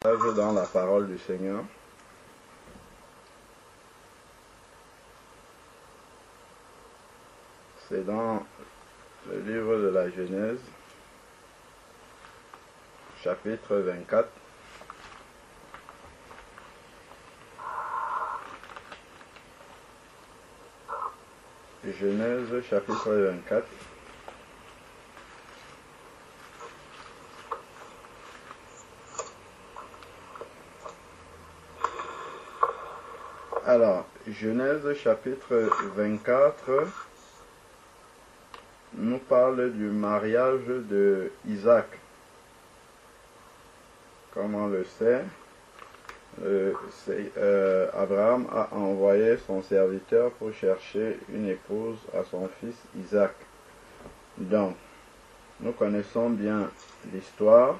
Dans la parole du Seigneur. C'est dans le livre de la Genèse, chapitre 24. Genèse, chapitre 24. Alors, Genèse chapitre 24 nous parle du mariage de Isaac. Comme on le sait, Abraham a envoyé son serviteur pour chercher une épouse à son fils Isaac. Donc, nous connaissons bien l'histoire.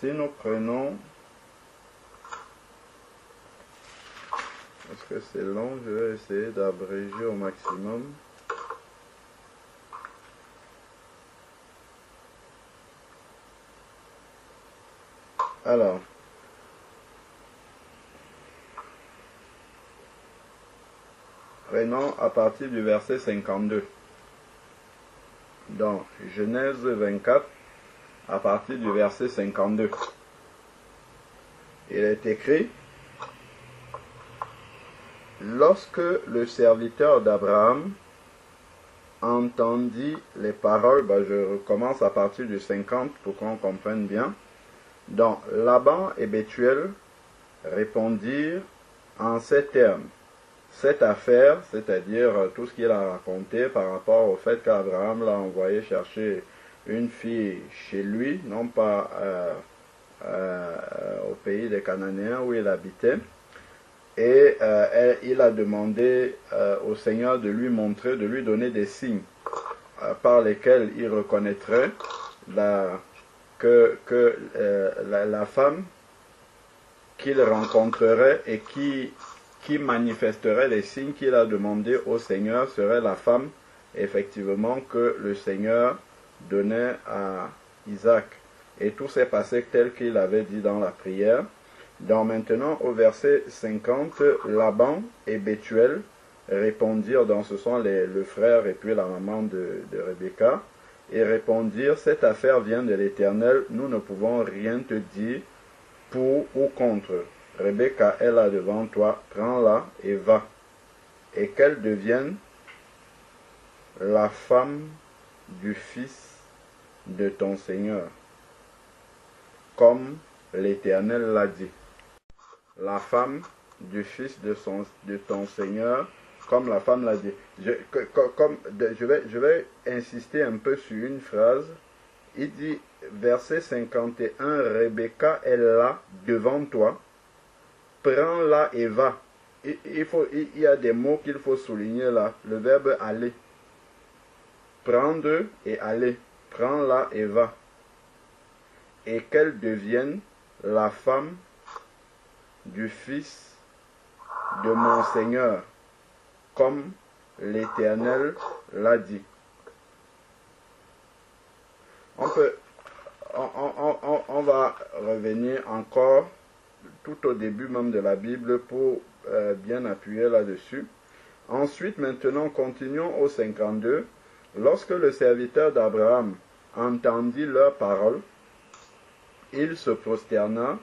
Si nous prenons, parce que c'est long, je vais essayer d'abréger au maximum. Alors, prenons à partir du verset 52. Donc, Genèse 24, à partir du verset 52. Il est écrit: lorsque le serviteur d'Abraham entendit les paroles, je recommence à partir du 50 pour qu'on comprenne bien. Donc, Laban et Bethuel répondirent en ces termes: cette affaire, c'est-à-dire tout ce qu'il a raconté par rapport au fait qu'Abraham l'a envoyé chercher une fille chez lui, non pas au pays des Cananéens où il habitait, et il a demandé au Seigneur de lui montrer, de lui donner des signes par lesquels il reconnaîtrait la femme qu'il rencontrerait et qui manifesterait les signes qu'il a demandé au Seigneur serait la femme effectivement que le Seigneur donnait à Isaac. Et tout s'est passé tel qu'il avait dit dans la prière. Donc maintenant au verset 50, Laban et Bethuel répondirent, donc ce sont le frère et puis la maman de Rebecca, et répondirent: cette affaire vient de l'Éternel, nous ne pouvons rien te dire pour ou contre. Rebecca est là devant toi, prends-la et va, et qu'elle devienne la femme du fils de ton Seigneur, comme l'Éternel l'a dit. La femme du fils de ton Seigneur, comme la femme l'a dit. Je vais insister un peu sur une phrase. Il dit, verset 51, Rebecca est là devant toi, prends-la et va. Il y a des mots qu'il faut souligner là. Le verbe aller. Prendre et aller. Prends-la et va. Et qu'elle devienne la femme du fils de mon Seigneur, comme l'Éternel l'a dit. On va revenir encore tout au début même de la Bible pour bien appuyer là-dessus. Ensuite, maintenant, continuons au 52. Lorsque le serviteur d'Abraham entendit leurs paroles, il se prosterna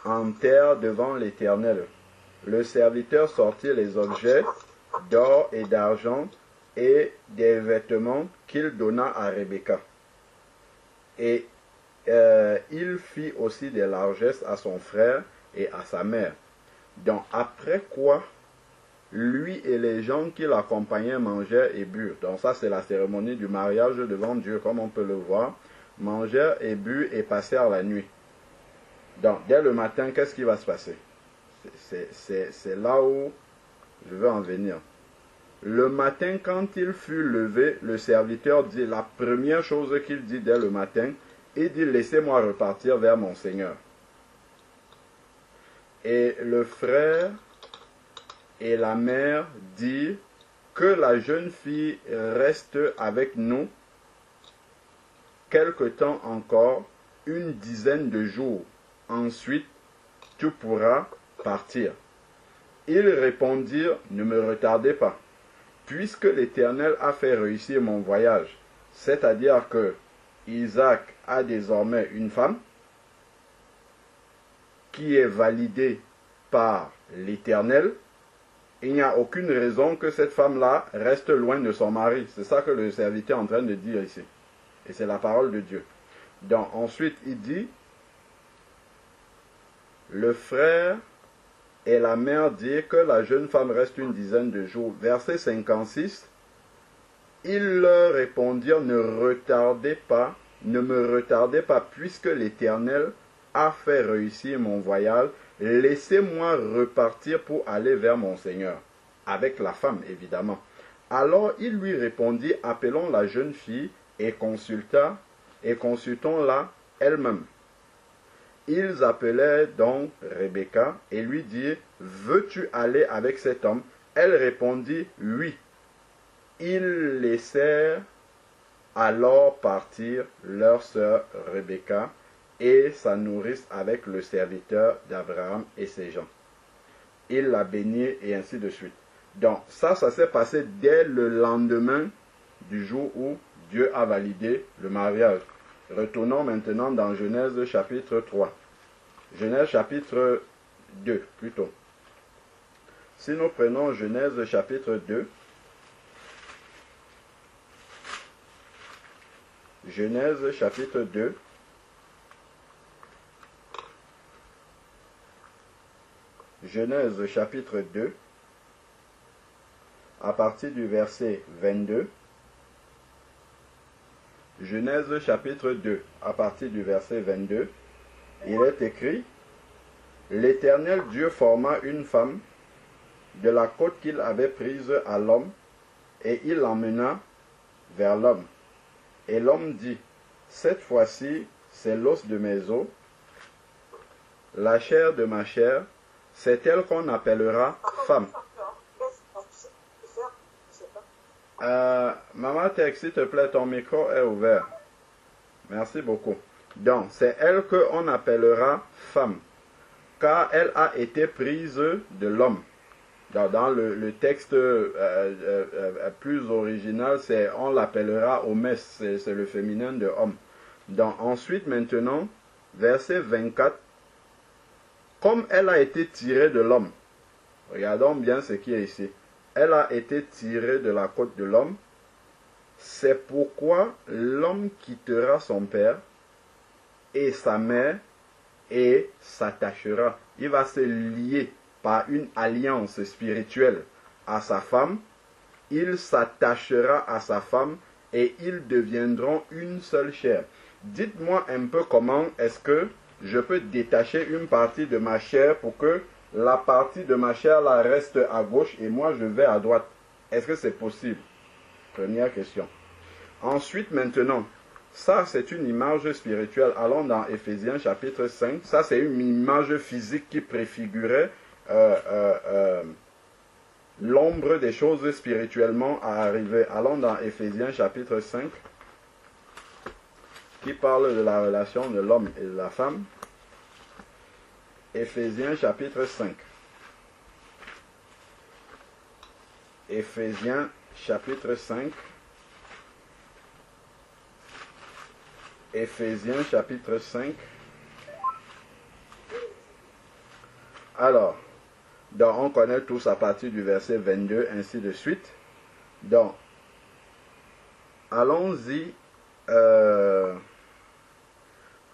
en terre devant l'Éternel. Le serviteur sortit les objets d'or et d'argent et des vêtements qu'il donna à Rebecca. Et il fit aussi des largesses à son frère et à sa mère. Donc après quoi, lui et les gens qui l'accompagnaient mangèrent et burent. Donc ça c'est la cérémonie du mariage devant Dieu, comme on peut le voir. Mangèrent et burent et passèrent la nuit. Donc dès le matin, qu'est-ce qui va se passer? C'est là où je veux en venir. Le matin, quand il fut levé, le serviteur dit, la première chose qu'il dit dès le matin, il dit: laissez-moi repartir vers mon Seigneur. Et le frère et la mère dirent que la jeune fille reste avec nous quelque temps encore, une dizaine de jours. Ensuite, tu pourras partir. » Ils répondirent, « Ne me retardez pas, puisque l'Éternel a fait réussir mon voyage. » C'est-à-dire que Isaac a désormais une femme qui est validée par l'Éternel. Il n'y a aucune raison que cette femme-là reste loin de son mari. C'est ça que le serviteur est en train de dire ici. Et c'est la parole de Dieu. Donc ensuite, il dit, le frère et la mère dirent que la jeune femme reste une dizaine de jours. Verset 56, ils leur répondirent, ne me retardez pas, puisque l'Éternel a fait réussir mon voyage. Laissez-moi repartir pour aller vers mon Seigneur. Avec la femme, évidemment. Alors il lui répondit, appelons la jeune fille et consultons-la elle-même. Ils appelaient donc Rebecca et lui dirent, veux-tu aller avec cet homme? Elle répondit, oui. Ils laissèrent alors partir leur sœur Rebecca et sa nourrice avec le serviteur d'Abraham et ses gens. Il la bénit et ainsi de suite. Donc ça s'est passé dès le lendemain du jour où Dieu a validé le mariage. Retournons maintenant dans Genèse chapitre 3. Genèse chapitre 2 plutôt. Si nous prenons Genèse chapitre 2, Genèse chapitre 2, Genèse chapitre 2, à partir du verset 22. Genèse chapitre 2, à partir du verset 22, il est écrit, « L'Éternel Dieu forma une femme de la côte qu'il avait prise à l'homme, et il l'emmena vers l'homme. Et l'homme dit, cette fois-ci, c'est l'os de mes os, la chair de ma chair, c'est elle qu'on appellera femme. » Maman Tex, s'il te plaît, ton micro est ouvert. Merci beaucoup. Donc, c'est elle qu'on appellera femme, car elle a été prise de l'homme. Dans le texte plus original, c'est on l'appellera Homès, c'est le féminin de homme. Donc, ensuite, maintenant, verset 24, comme elle a été tirée de l'homme, regardons bien ce qui est ici. Elle a été tirée de la côte de l'homme. C'est pourquoi l'homme quittera son père et sa mère et s'attachera. Il va se lier par une alliance spirituelle à sa femme. Il s'attachera à sa femme et ils deviendront une seule chair. Dites-moi un peu comment est-ce que je peux détacher une partie de ma chair pour que la partie de ma chair là reste à gauche et moi je vais à droite. Est-ce que c'est possible? Première question. Ensuite, maintenant, ça c'est une image spirituelle. Allons dans Éphésiens chapitre 5. Ça c'est une image physique qui préfigurait l'ombre des choses spirituellement à arriver. Allons dans Éphésiens chapitre 5 qui parle de la relation de l'homme et de la femme. Éphésiens chapitre 5. Éphésiens chapitre 5. Éphésiens chapitre 5. Alors, donc on connaît tous à partir du verset 22, ainsi de suite. Donc, allons-y.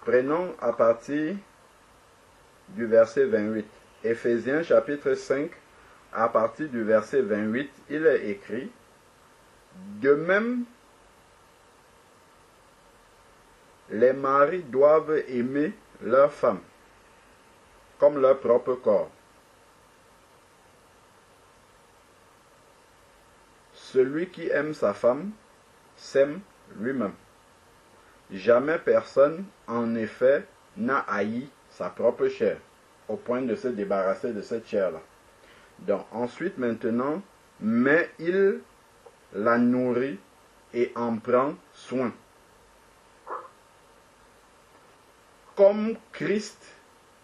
Prenons à partir du verset 28. Éphésiens chapitre 5, à partir du verset 28, il est écrit, de même, les maris doivent aimer leur femme comme leur propre corps. Celui qui aime sa femme s'aime lui-même. Jamais personne, en effet, n'a haï sa propre chair, au point de se débarrasser de cette chair-là. Donc, ensuite, maintenant, mais il la nourrit et en prend soin. Comme Christ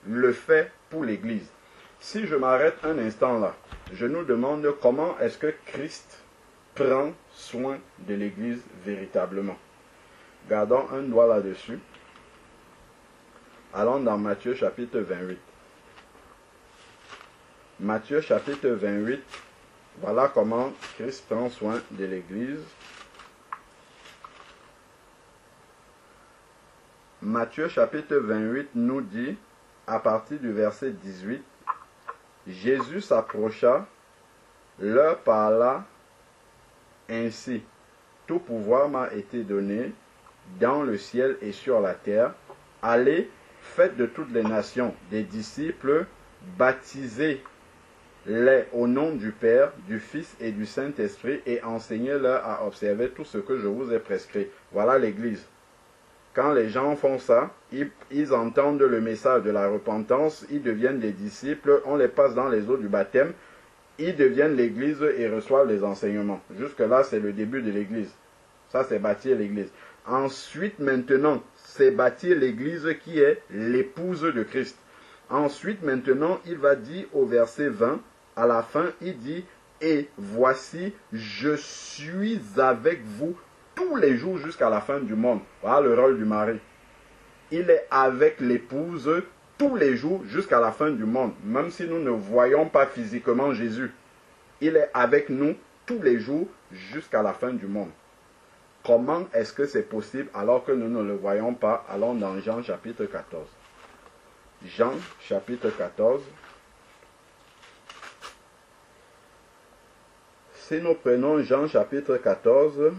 le fait pour l'Église. Si je m'arrête un instant là, je nous demande comment est-ce que Christ prend soin de l'Église véritablement. Gardons un doigt là-dessus. Allons dans Matthieu chapitre 28. Matthieu chapitre 28, voilà comment Christ prend soin de l'Église. Matthieu chapitre 28 nous dit, à partir du verset 18, Jésus s'approcha, leur parla ainsi. Tout pouvoir m'a été donné dans le ciel et sur la terre. Allez, faites de toutes les nations des disciples, baptisez-les au nom du Père, du Fils et du Saint-Esprit et enseignez-leur à observer tout ce que je vous ai prescrit. Voilà l'Église. Quand les gens font ça, ils entendent le message de la repentance, ils deviennent des disciples, on les passe dans les eaux du baptême, ils deviennent l'Église et reçoivent les enseignements. Jusque-là, c'est le début de l'Église. Ça, c'est bâtir l'Église. Ensuite, maintenant, c'est bâtir l'Église qui est l'épouse de Christ. Ensuite, maintenant, il va dire au verset 20, à la fin, il dit, « Et voici, je suis avec vous tous les jours jusqu'à la fin du monde. » Voilà le rôle du mari. Il est avec l'épouse tous les jours jusqu'à la fin du monde. Même si nous ne voyons pas physiquement Jésus, il est avec nous tous les jours jusqu'à la fin du monde. Comment est-ce que c'est possible alors que nous ne le voyons pas? Allons dans Jean chapitre 14. Jean chapitre 14. Si nous prenons Jean chapitre 14,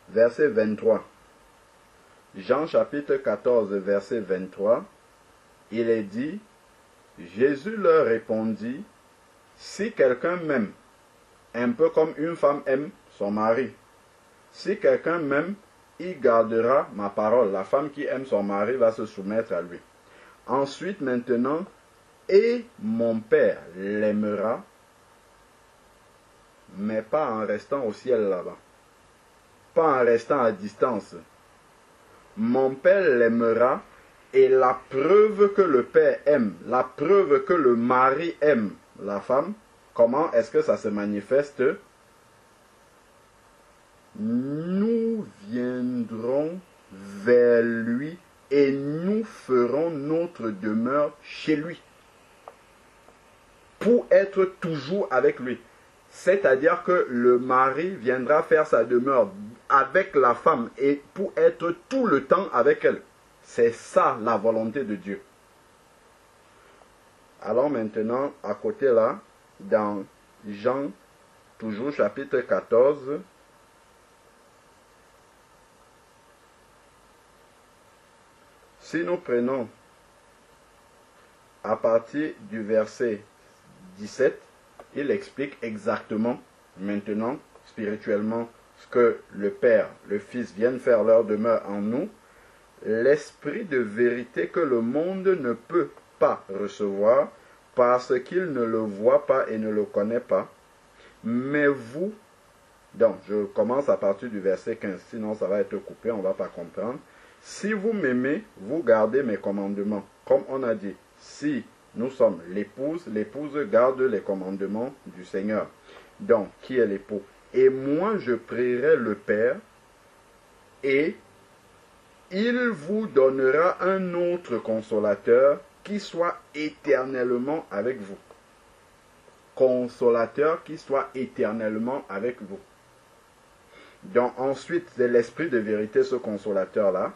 verset 23. Jean chapitre 14, verset 23, il est dit, Jésus leur répondit, si quelqu'un m'aime, un peu comme une femme aime son mari, si quelqu'un m'aime, il gardera ma parole. La femme qui aime son mari va se soumettre à lui. Ensuite, maintenant, et mon Père l'aimera, mais pas en restant au ciel là-bas, pas en restant à distance. Mon Père l'aimera, et la preuve que le Père aime, la preuve que le mari aime la femme, comment est-ce que ça se manifeste? Nous viendrons vers lui et nous ferons notre demeure chez lui pour être toujours avec lui. C'est-à-dire que le mari viendra faire sa demeure avec la femme et pour être tout le temps avec elle. C'est ça la volonté de Dieu. Alors maintenant, à côté là, dans Jean, toujours chapitre 14, si nous prenons à partir du verset 17, il explique exactement maintenant, spirituellement, ce que le Père, le Fils viennent faire leur demeure en nous. L'esprit de vérité que le monde ne peut pas recevoir parce qu'il ne le voit pas et ne le connaît pas. Mais vous, donc je commence à partir du verset 15, sinon ça va être coupé, on ne va pas comprendre. Si vous m'aimez, vous gardez mes commandements. Comme on a dit, si nous sommes l'épouse, l'épouse garde les commandements du Seigneur. Donc, qui est l'époux? Et moi je prierai le Père et il vous donnera un autre consolateur qui soit éternellement avec vous. Consolateur qui soit éternellement avec vous. Donc ensuite, c'est l'esprit de vérité, ce consolateur-là,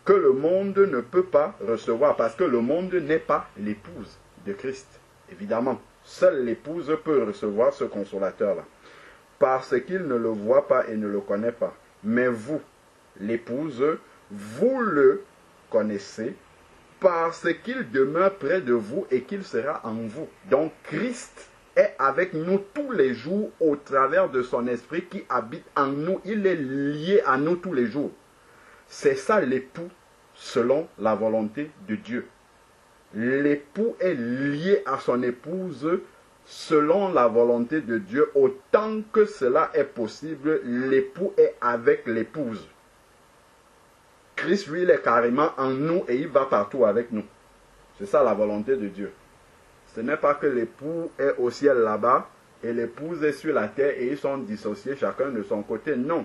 que le monde ne peut pas recevoir, parce que le monde n'est pas l'épouse de Christ. Évidemment, seule l'épouse peut recevoir ce consolateur-là, parce qu'il ne le voit pas et ne le connaît pas. Mais vous, l'épouse, vous le connaissez parce qu'il demeure près de vous et qu'il sera en vous. Donc Christ est avec nous tous les jours au travers de son esprit qui habite en nous. Il est lié à nous tous les jours. C'est ça l'époux selon la volonté de Dieu. L'époux est lié à son épouse selon la volonté de Dieu, autant que cela est possible, l'époux est avec l'épouse. Christ, lui, il est carrément en nous et il va partout avec nous. C'est ça la volonté de Dieu. Ce n'est pas que l'époux est au ciel là-bas et l'épouse est sur la terre et ils sont dissociés chacun de son côté. Non.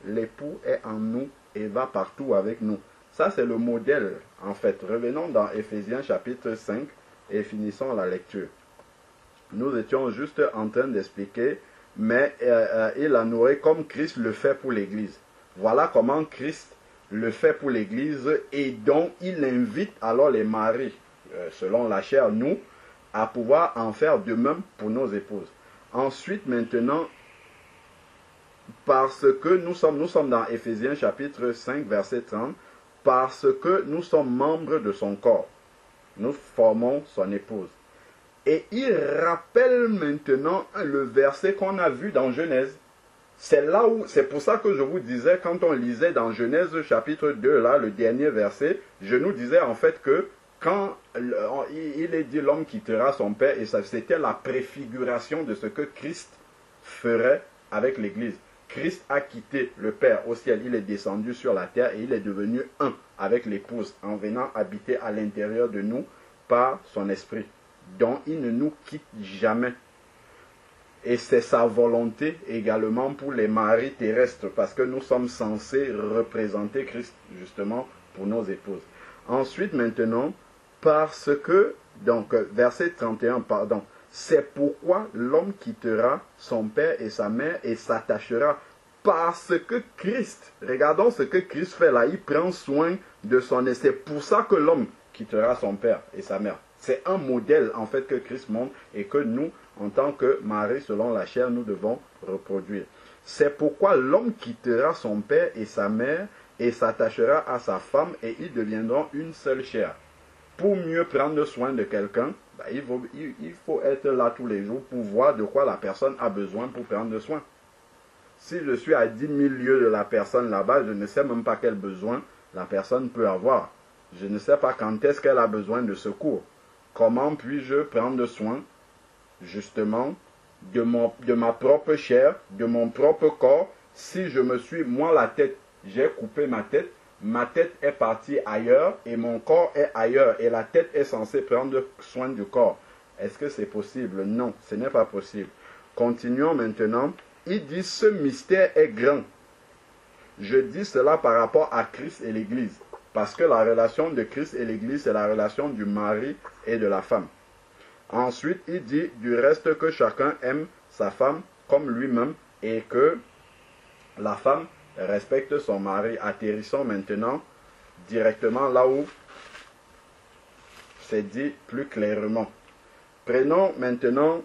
L'époux est en nous et va partout avec nous. Ça, c'est le modèle, en fait. Revenons dans Éphésiens chapitre 5 et finissons la lecture. Nous étions juste en train d'expliquer, mais il en aurait comme Christ le fait pour l'Église. Voilà comment Christ le fait pour l'Église et dont il invite alors les maris, selon la chair, nous, à pouvoir en faire de même pour nos épouses. Ensuite, maintenant, parce que nous sommes dans Éphésiens chapitre 5, verset 30, parce que nous sommes membres de son corps. Nous formons son épouse. Et il rappelle maintenant le verset qu'on a vu dans Genèse. C'est pour ça que je vous disais, quand on lisait dans Genèse chapitre 2, là, le dernier verset, je nous disais en fait que quand il est dit l'homme quittera son père, et ça c'était la préfiguration de ce que Christ ferait avec l'Église. Christ a quitté le Père au ciel, il est descendu sur la terre et il est devenu un avec l'épouse en venant habiter à l'intérieur de nous par son esprit, dont il ne nous quitte jamais. Et c'est sa volonté également pour les maris terrestres, parce que nous sommes censés représenter Christ justement pour nos épouses. Ensuite maintenant, parce que, donc verset 31, pardon, c'est pourquoi l'homme quittera son père et sa mère et s'attachera, parce que Christ, regardons ce que Christ fait là, il prend soin de son nez. C'est pour ça que l'homme quittera son père et sa mère. C'est un modèle en fait que Christ montre et que nous, en tant que mari selon la chair, nous devons reproduire. C'est pourquoi l'homme quittera son père et sa mère et s'attachera à sa femme et ils deviendront une seule chair. Pour mieux prendre soin de quelqu'un, il faut être là tous les jours pour voir de quoi la personne a besoin pour prendre soin. Si je suis à 10 000 lieues de la personne là-bas, je ne sais même pas quel besoin la personne peut avoir. Je ne sais pas quand est-ce qu'elle a besoin de secours. Comment puis-je prendre soin justement de ma propre chair, de mon propre corps, si je me suis, moi la tête, j'ai coupé ma tête est partie ailleurs et mon corps est ailleurs et la tête est censée prendre soin du corps. Est-ce que c'est possible? Non, ce n'est pas possible. Continuons maintenant. Il dit ce mystère est grand. Je dis cela par rapport à Christ et l'Église. Parce que la relation de Christ et l'Église, c'est la relation du mari et de la femme. Ensuite, il dit du reste que chacun aime sa femme comme lui-même et que la femme respecte son mari. Atterrissons maintenant directement là où c'est dit plus clairement. Prenons maintenant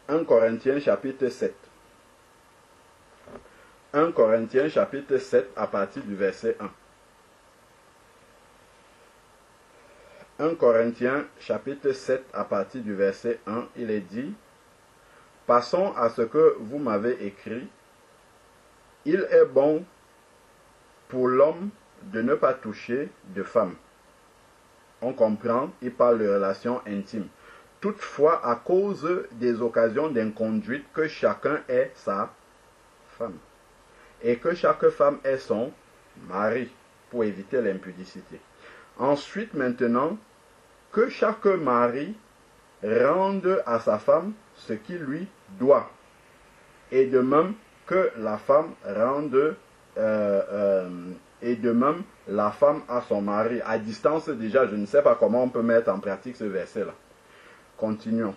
1 Corinthiens chapitre 7. 1 Corinthiens chapitre 7 à partir du verset 1. 1 Corinthiens chapitre 7 à partir du verset 1, il est dit: passons à ce que vous m'avez écrit. Il est bon pour l'homme de ne pas toucher de femme. On comprend, il parle de relations intimes. Toutefois, à cause des occasions d'inconduite, que chacun ait sa femme. Et que chaque femme ait son mari, pour éviter l'impudicité. Ensuite, maintenant, que chaque mari rende à sa femme ce qui lui doit. Et de même que la femme rende, et de même la femme à son mari. À distance déjà, je ne sais pas comment on peut mettre en pratique ce verset-là. Continuons.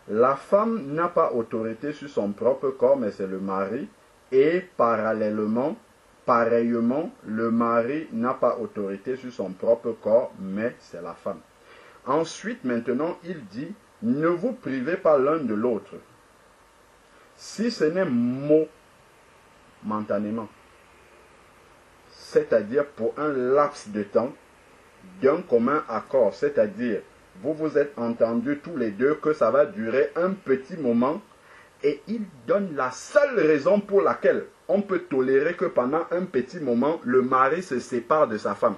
La femme n'a pas autorité sur son propre corps, mais c'est le mari. Et pareillement, le mari n'a pas autorité sur son propre corps, mais c'est la femme. Ensuite, maintenant, il dit, ne vous privez pas l'un de l'autre. Si ce n'est momentanément, c'est-à-dire pour un laps de temps, d'un commun accord, c'est-à-dire, vous vous êtes entendus tous les deux que ça va durer un petit moment, et il donne la seule raison pour laquelle on peut tolérer que pendant un petit moment, le mari se sépare de sa femme.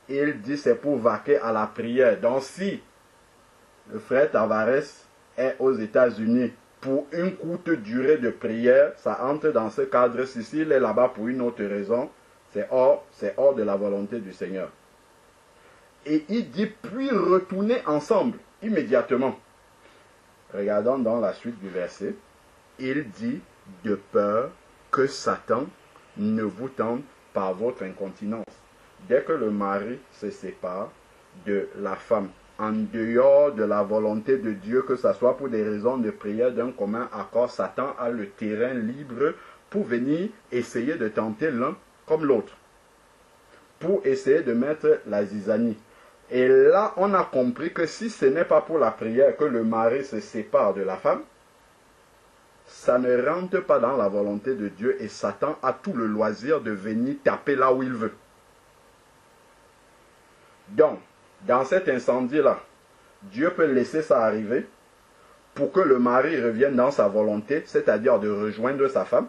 Il dit c'est pour vaquer à la prière. Donc si le frère Tavares est aux États-Unis pour une courte durée de prière, ça entre dans ce cadre-ci. S'il est là-bas pour une autre raison, c'est hors de la volonté du Seigneur. Et il dit, puis retourner ensemble, immédiatement. Regardons dans la suite du verset. Il dit, de peur que Satan ne vous tente par votre incontinence. Dès que le mari se sépare de la femme, en dehors de la volonté de Dieu, que ce soit pour des raisons de prière d'un commun accord, Satan a le terrain libre pour venir essayer de tenter l'un comme l'autre, pour essayer de mettre la zizanie. Et là, on a compris que si ce n'est pas pour la prière que le mari se sépare de la femme, ça ne rentre pas dans la volonté de Dieu et Satan a tout le loisir de venir taper là où il veut. Donc, dans cet incendie-là, Dieu peut laisser ça arriver pour que le mari revienne dans sa volonté, c'est-à-dire de rejoindre sa femme.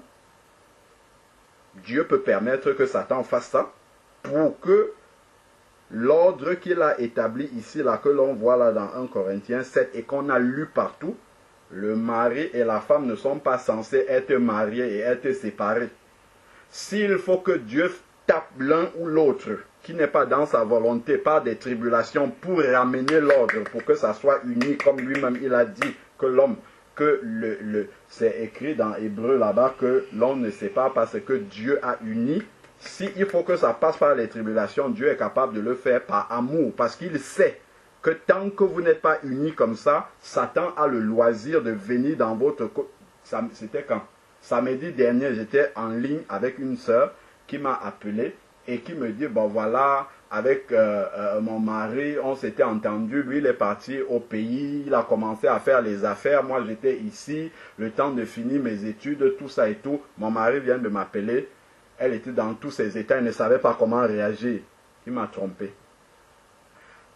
Dieu peut permettre que Satan fasse ça pour que l'ordre qu'il a établi ici, là, que l'on voit là dans 1 Corinthiens 7 et qu'on a lu partout, le mari et la femme ne sont pas censés être mariés et être séparés. S'il faut que Dieu tape l'un ou l'autre qui n'est pas dans sa volonté par des tribulations pour ramener l'ordre, pour que ça soit uni, comme lui-même il a dit que l'homme, c'est écrit dans Hébreu là-bas que l'on ne sait pas parce que Dieu a uni. Si il faut que ça passe par les tribulations, Dieu est capable de le faire par amour, parce qu'il sait que tant que vous n'êtes pas unis comme ça, Satan a le loisir de venir dans votre... C'était quand? Samedi dernier, j'étais en ligne avec une sœur qui m'a appelé et qui me dit, bon voilà, avec mon mari, on s'était entendu, lui il est parti au pays, il a commencé à faire les affaires, moi j'étais ici, le temps de finir mes études, tout ça et tout. Mon mari vient de m'appeler. Elle était dans tous ses états, elle ne savait pas comment réagir. Il m'a trompé.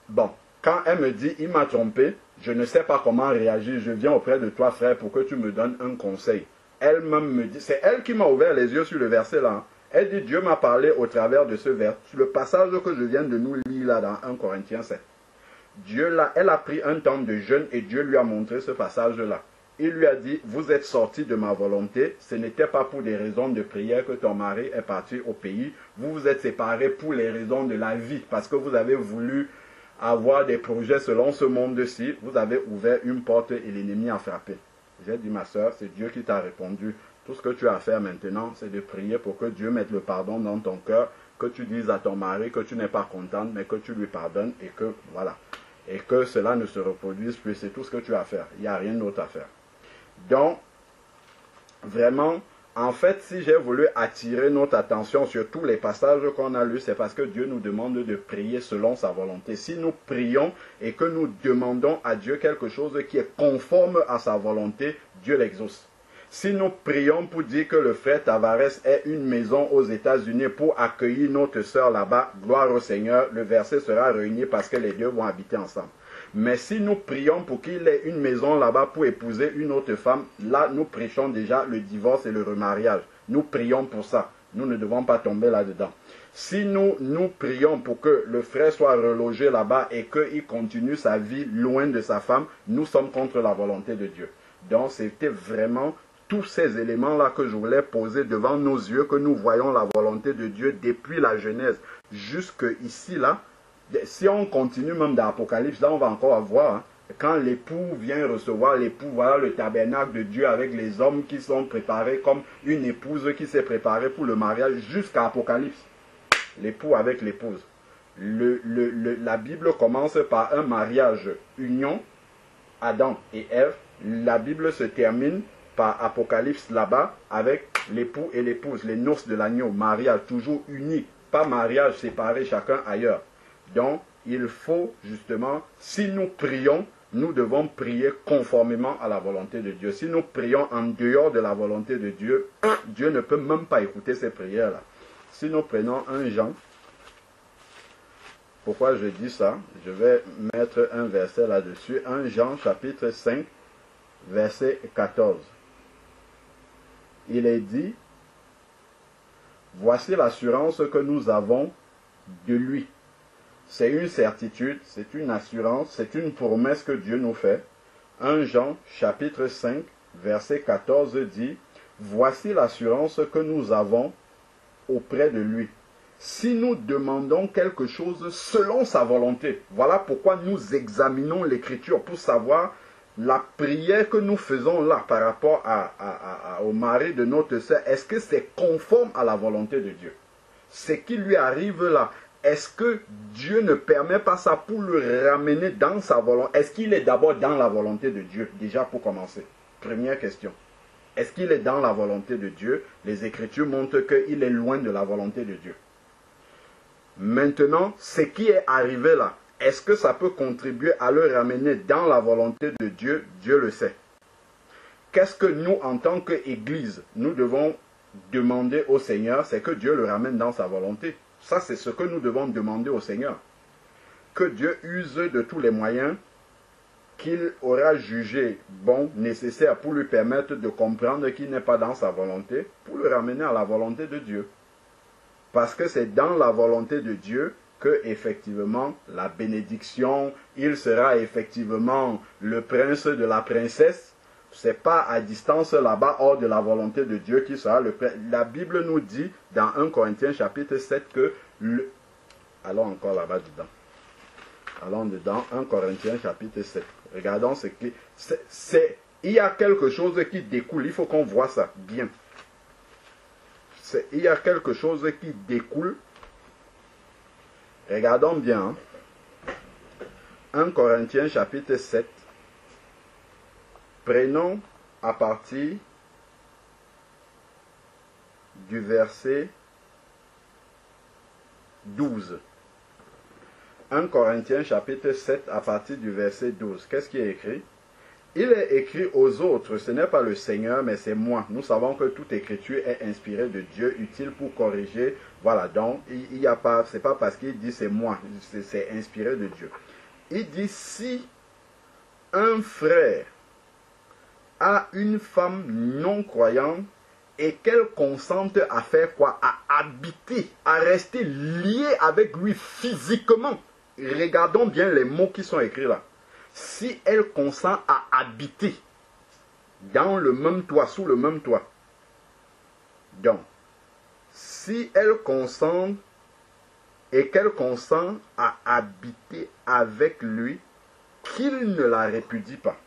Bon, quand elle me dit, il m'a trompé, je ne sais pas comment réagir, je viens auprès de toi, frère, pour que tu me donnes un conseil. Elle-même me dit, c'est elle qui m'a ouvert les yeux sur le verset là. Elle dit, Dieu m'a parlé au travers de ce verset, sur le passage que je viens de nous lire là dans 1 Corinthiens 7. Dieu là, elle a pris un temps de jeûne et Dieu lui a montré ce passage là. Il lui a dit, vous êtes sortis de ma volonté, ce n'était pas pour des raisons de prière que ton mari est parti au pays, vous vous êtes séparés pour les raisons de la vie, parce que vous avez voulu avoir des projets selon ce monde-ci, vous avez ouvert une porte et l'ennemi a frappé. J'ai dit, ma soeur, c'est Dieu qui t'a répondu, tout ce que tu as à faire maintenant, c'est de prier pour que Dieu mette le pardon dans ton cœur, que tu dises à ton mari que tu n'es pas contente, mais que tu lui pardonnes et que, voilà, et que cela ne se reproduise plus, c'est tout ce que tu as à faire, il n'y a rien d'autre à faire. Donc, vraiment, en fait, si j'ai voulu attirer notre attention sur tous les passages qu'on a lus, c'est parce que Dieu nous demande de prier selon sa volonté. Si nous prions et que nous demandons à Dieu quelque chose qui est conforme à sa volonté, Dieu l'exauce. Si nous prions pour dire que le frère Tavares ait une maison aux États-Unis pour accueillir notre sœur là-bas, gloire au Seigneur, le verset sera réuni parce que les deux vont habiter ensemble. Mais si nous prions pour qu'il ait une maison là-bas pour épouser une autre femme, là nous prêchons déjà le divorce et le remariage. Nous prions pour ça. Nous ne devons pas tomber là-dedans. Si nous prions pour que le frère soit relogé là-bas et qu'il continue sa vie loin de sa femme, nous sommes contre la volonté de Dieu. Donc c'était vraiment tous ces éléments-là que je voulais poser devant nos yeux, que nous voyons la volonté de Dieu depuis la Genèse jusque ici là. Si on continue même dans l'Apocalypse, là on va encore voir, hein, quand l'époux vient recevoir l'époux, voilà le tabernacle de Dieu avec les hommes qui sont préparés comme une épouse qui s'est préparée pour le mariage jusqu'à l'Apocalypse. L'époux avec l'épouse. La Bible commence par un mariage, union, Adam et Ève. La Bible se termine par Apocalypse là-bas avec l'époux et l'épouse, les noces de l'agneau, mariage toujours unique, pas mariage séparé chacun ailleurs. Donc, il faut justement, si nous prions, nous devons prier conformément à la volonté de Dieu. Si nous prions en dehors de la volonté de Dieu, Dieu ne peut même pas écouter ces prières-là. Si nous prenons un Jean, pourquoi je dis ça? Je vais mettre un verset là-dessus. 1 Jean chapitre 5, verset 14. Il est dit, voici l'assurance que nous avons de lui. c'est une certitude, c'est une assurance, c'est une promesse que Dieu nous fait. 1 Jean chapitre 5, verset 14 dit, « Voici l'assurance que nous avons auprès de lui. Si nous demandons quelque chose selon sa volonté. » Voilà pourquoi nous examinons l'Écriture pour savoir la prière que nous faisons là par rapport au mari de notre sœur. Est-ce que c'est conforme à la volonté de Dieu? Ce qui lui arrive là, est-ce que Dieu ne permet pas ça pour le ramener dans sa volonté? Est-ce qu'il est d'abord dans la volonté de Dieu? Déjà pour commencer. Première question. Est-ce qu'il est dans la volonté de Dieu? Les Écritures montrent qu'il est loin de la volonté de Dieu. Maintenant, ce qui est arrivé là, est-ce que ça peut contribuer à le ramener dans la volonté de Dieu? Dieu le sait. Qu'est-ce que nous, en tant qu'Église, nous devons demander au Seigneur? C'est que Dieu le ramène dans sa volonté. Ça, c'est ce que nous devons demander au Seigneur. Que Dieu use de tous les moyens qu'il aura jugé bon, nécessaire pour lui permettre de comprendre qu'il n'est pas dans sa volonté, pour le ramener à la volonté de Dieu. Parce que c'est dans la volonté de Dieu que, effectivement, la bénédiction, il sera effectivement le prince de la princesse. C'est pas à distance là-bas, hors de la volonté de Dieu, qui sera le prince. La Bible nous dit, dans 1 Corinthiens chapitre 7, que allons encore là-bas dedans. Allons dedans, 1 Corinthiens chapitre 7. Regardons ce qui... il y a quelque chose qui découle, il faut qu'on voit ça bien. Il y a quelque chose qui découle. Regardons bien. 1 Corinthiens chapitre 7. Prenons à partir du verset 12. 1 Corinthiens chapitre 7 à partir du verset 12. Qu'est-ce qui est écrit? Il est écrit aux autres, ce n'est pas le Seigneur, mais c'est moi. Nous savons que toute écriture est inspirée de Dieu, utile pour corriger. Voilà, donc il n'y a pas, c'est pas parce qu'il dit c'est moi, c'est inspiré de Dieu. Il dit si un frère a une femme non croyante et qu'elle consente à faire quoi? À habiter, à rester liée avec lui physiquement. Regardons bien les mots qui sont écrits là. Si elle consent à habiter dans le même toit, sous le même toit. Donc, si elle consent et qu'elle consent à habiter avec lui, qu'il ne la répudie pas.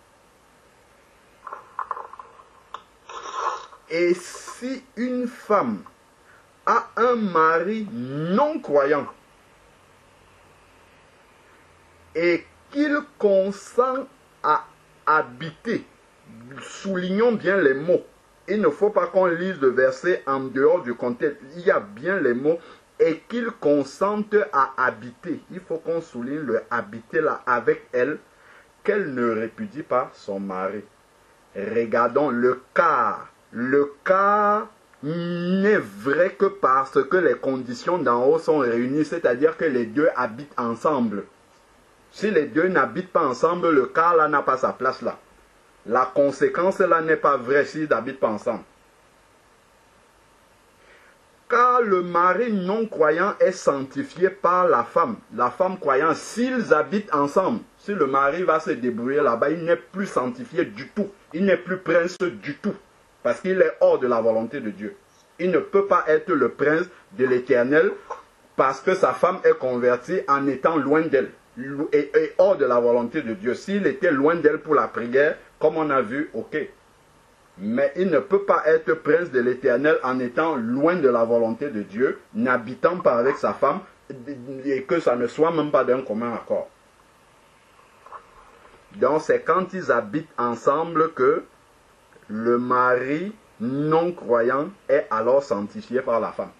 Et si une femme a un mari non croyant et qu'il consent à habiter, soulignons bien les mots. Il ne faut pas qu'on lise le verset en dehors du contexte. Il y a bien les mots. Et qu'il consente à habiter. Il faut qu'on souligne le habiter là avec elle. Qu'elle ne répudie pas son mari. Regardons le cas. Le cas n'est vrai que parce que les conditions d'en haut sont réunies. C'est-à-dire que les deux habitent ensemble. Si les deux n'habitent pas ensemble, le cas là n'a pas sa place là. La conséquence là n'est pas vraie s'ils n'habitent pas ensemble. Car le mari non croyant est sanctifié par la femme croyante, s'ils habitent ensemble, si le mari va se débrouiller là-bas, il n'est plus sanctifié du tout. Il n'est plus prince du tout. Parce qu'il est hors de la volonté de Dieu. Il ne peut pas être le prince de l'Éternel parce que sa femme est convertie en étant loin d'elle. Et hors de la volonté de Dieu. S'il était loin d'elle pour la prière, comme on a vu, ok. Mais il ne peut pas être prince de l'Éternel en étant loin de la volonté de Dieu, n'habitant pas avec sa femme, et que ça ne soit même pas d'un commun accord. Donc c'est quand ils habitent ensemble que le mari non croyant est alors sanctifié par la femme.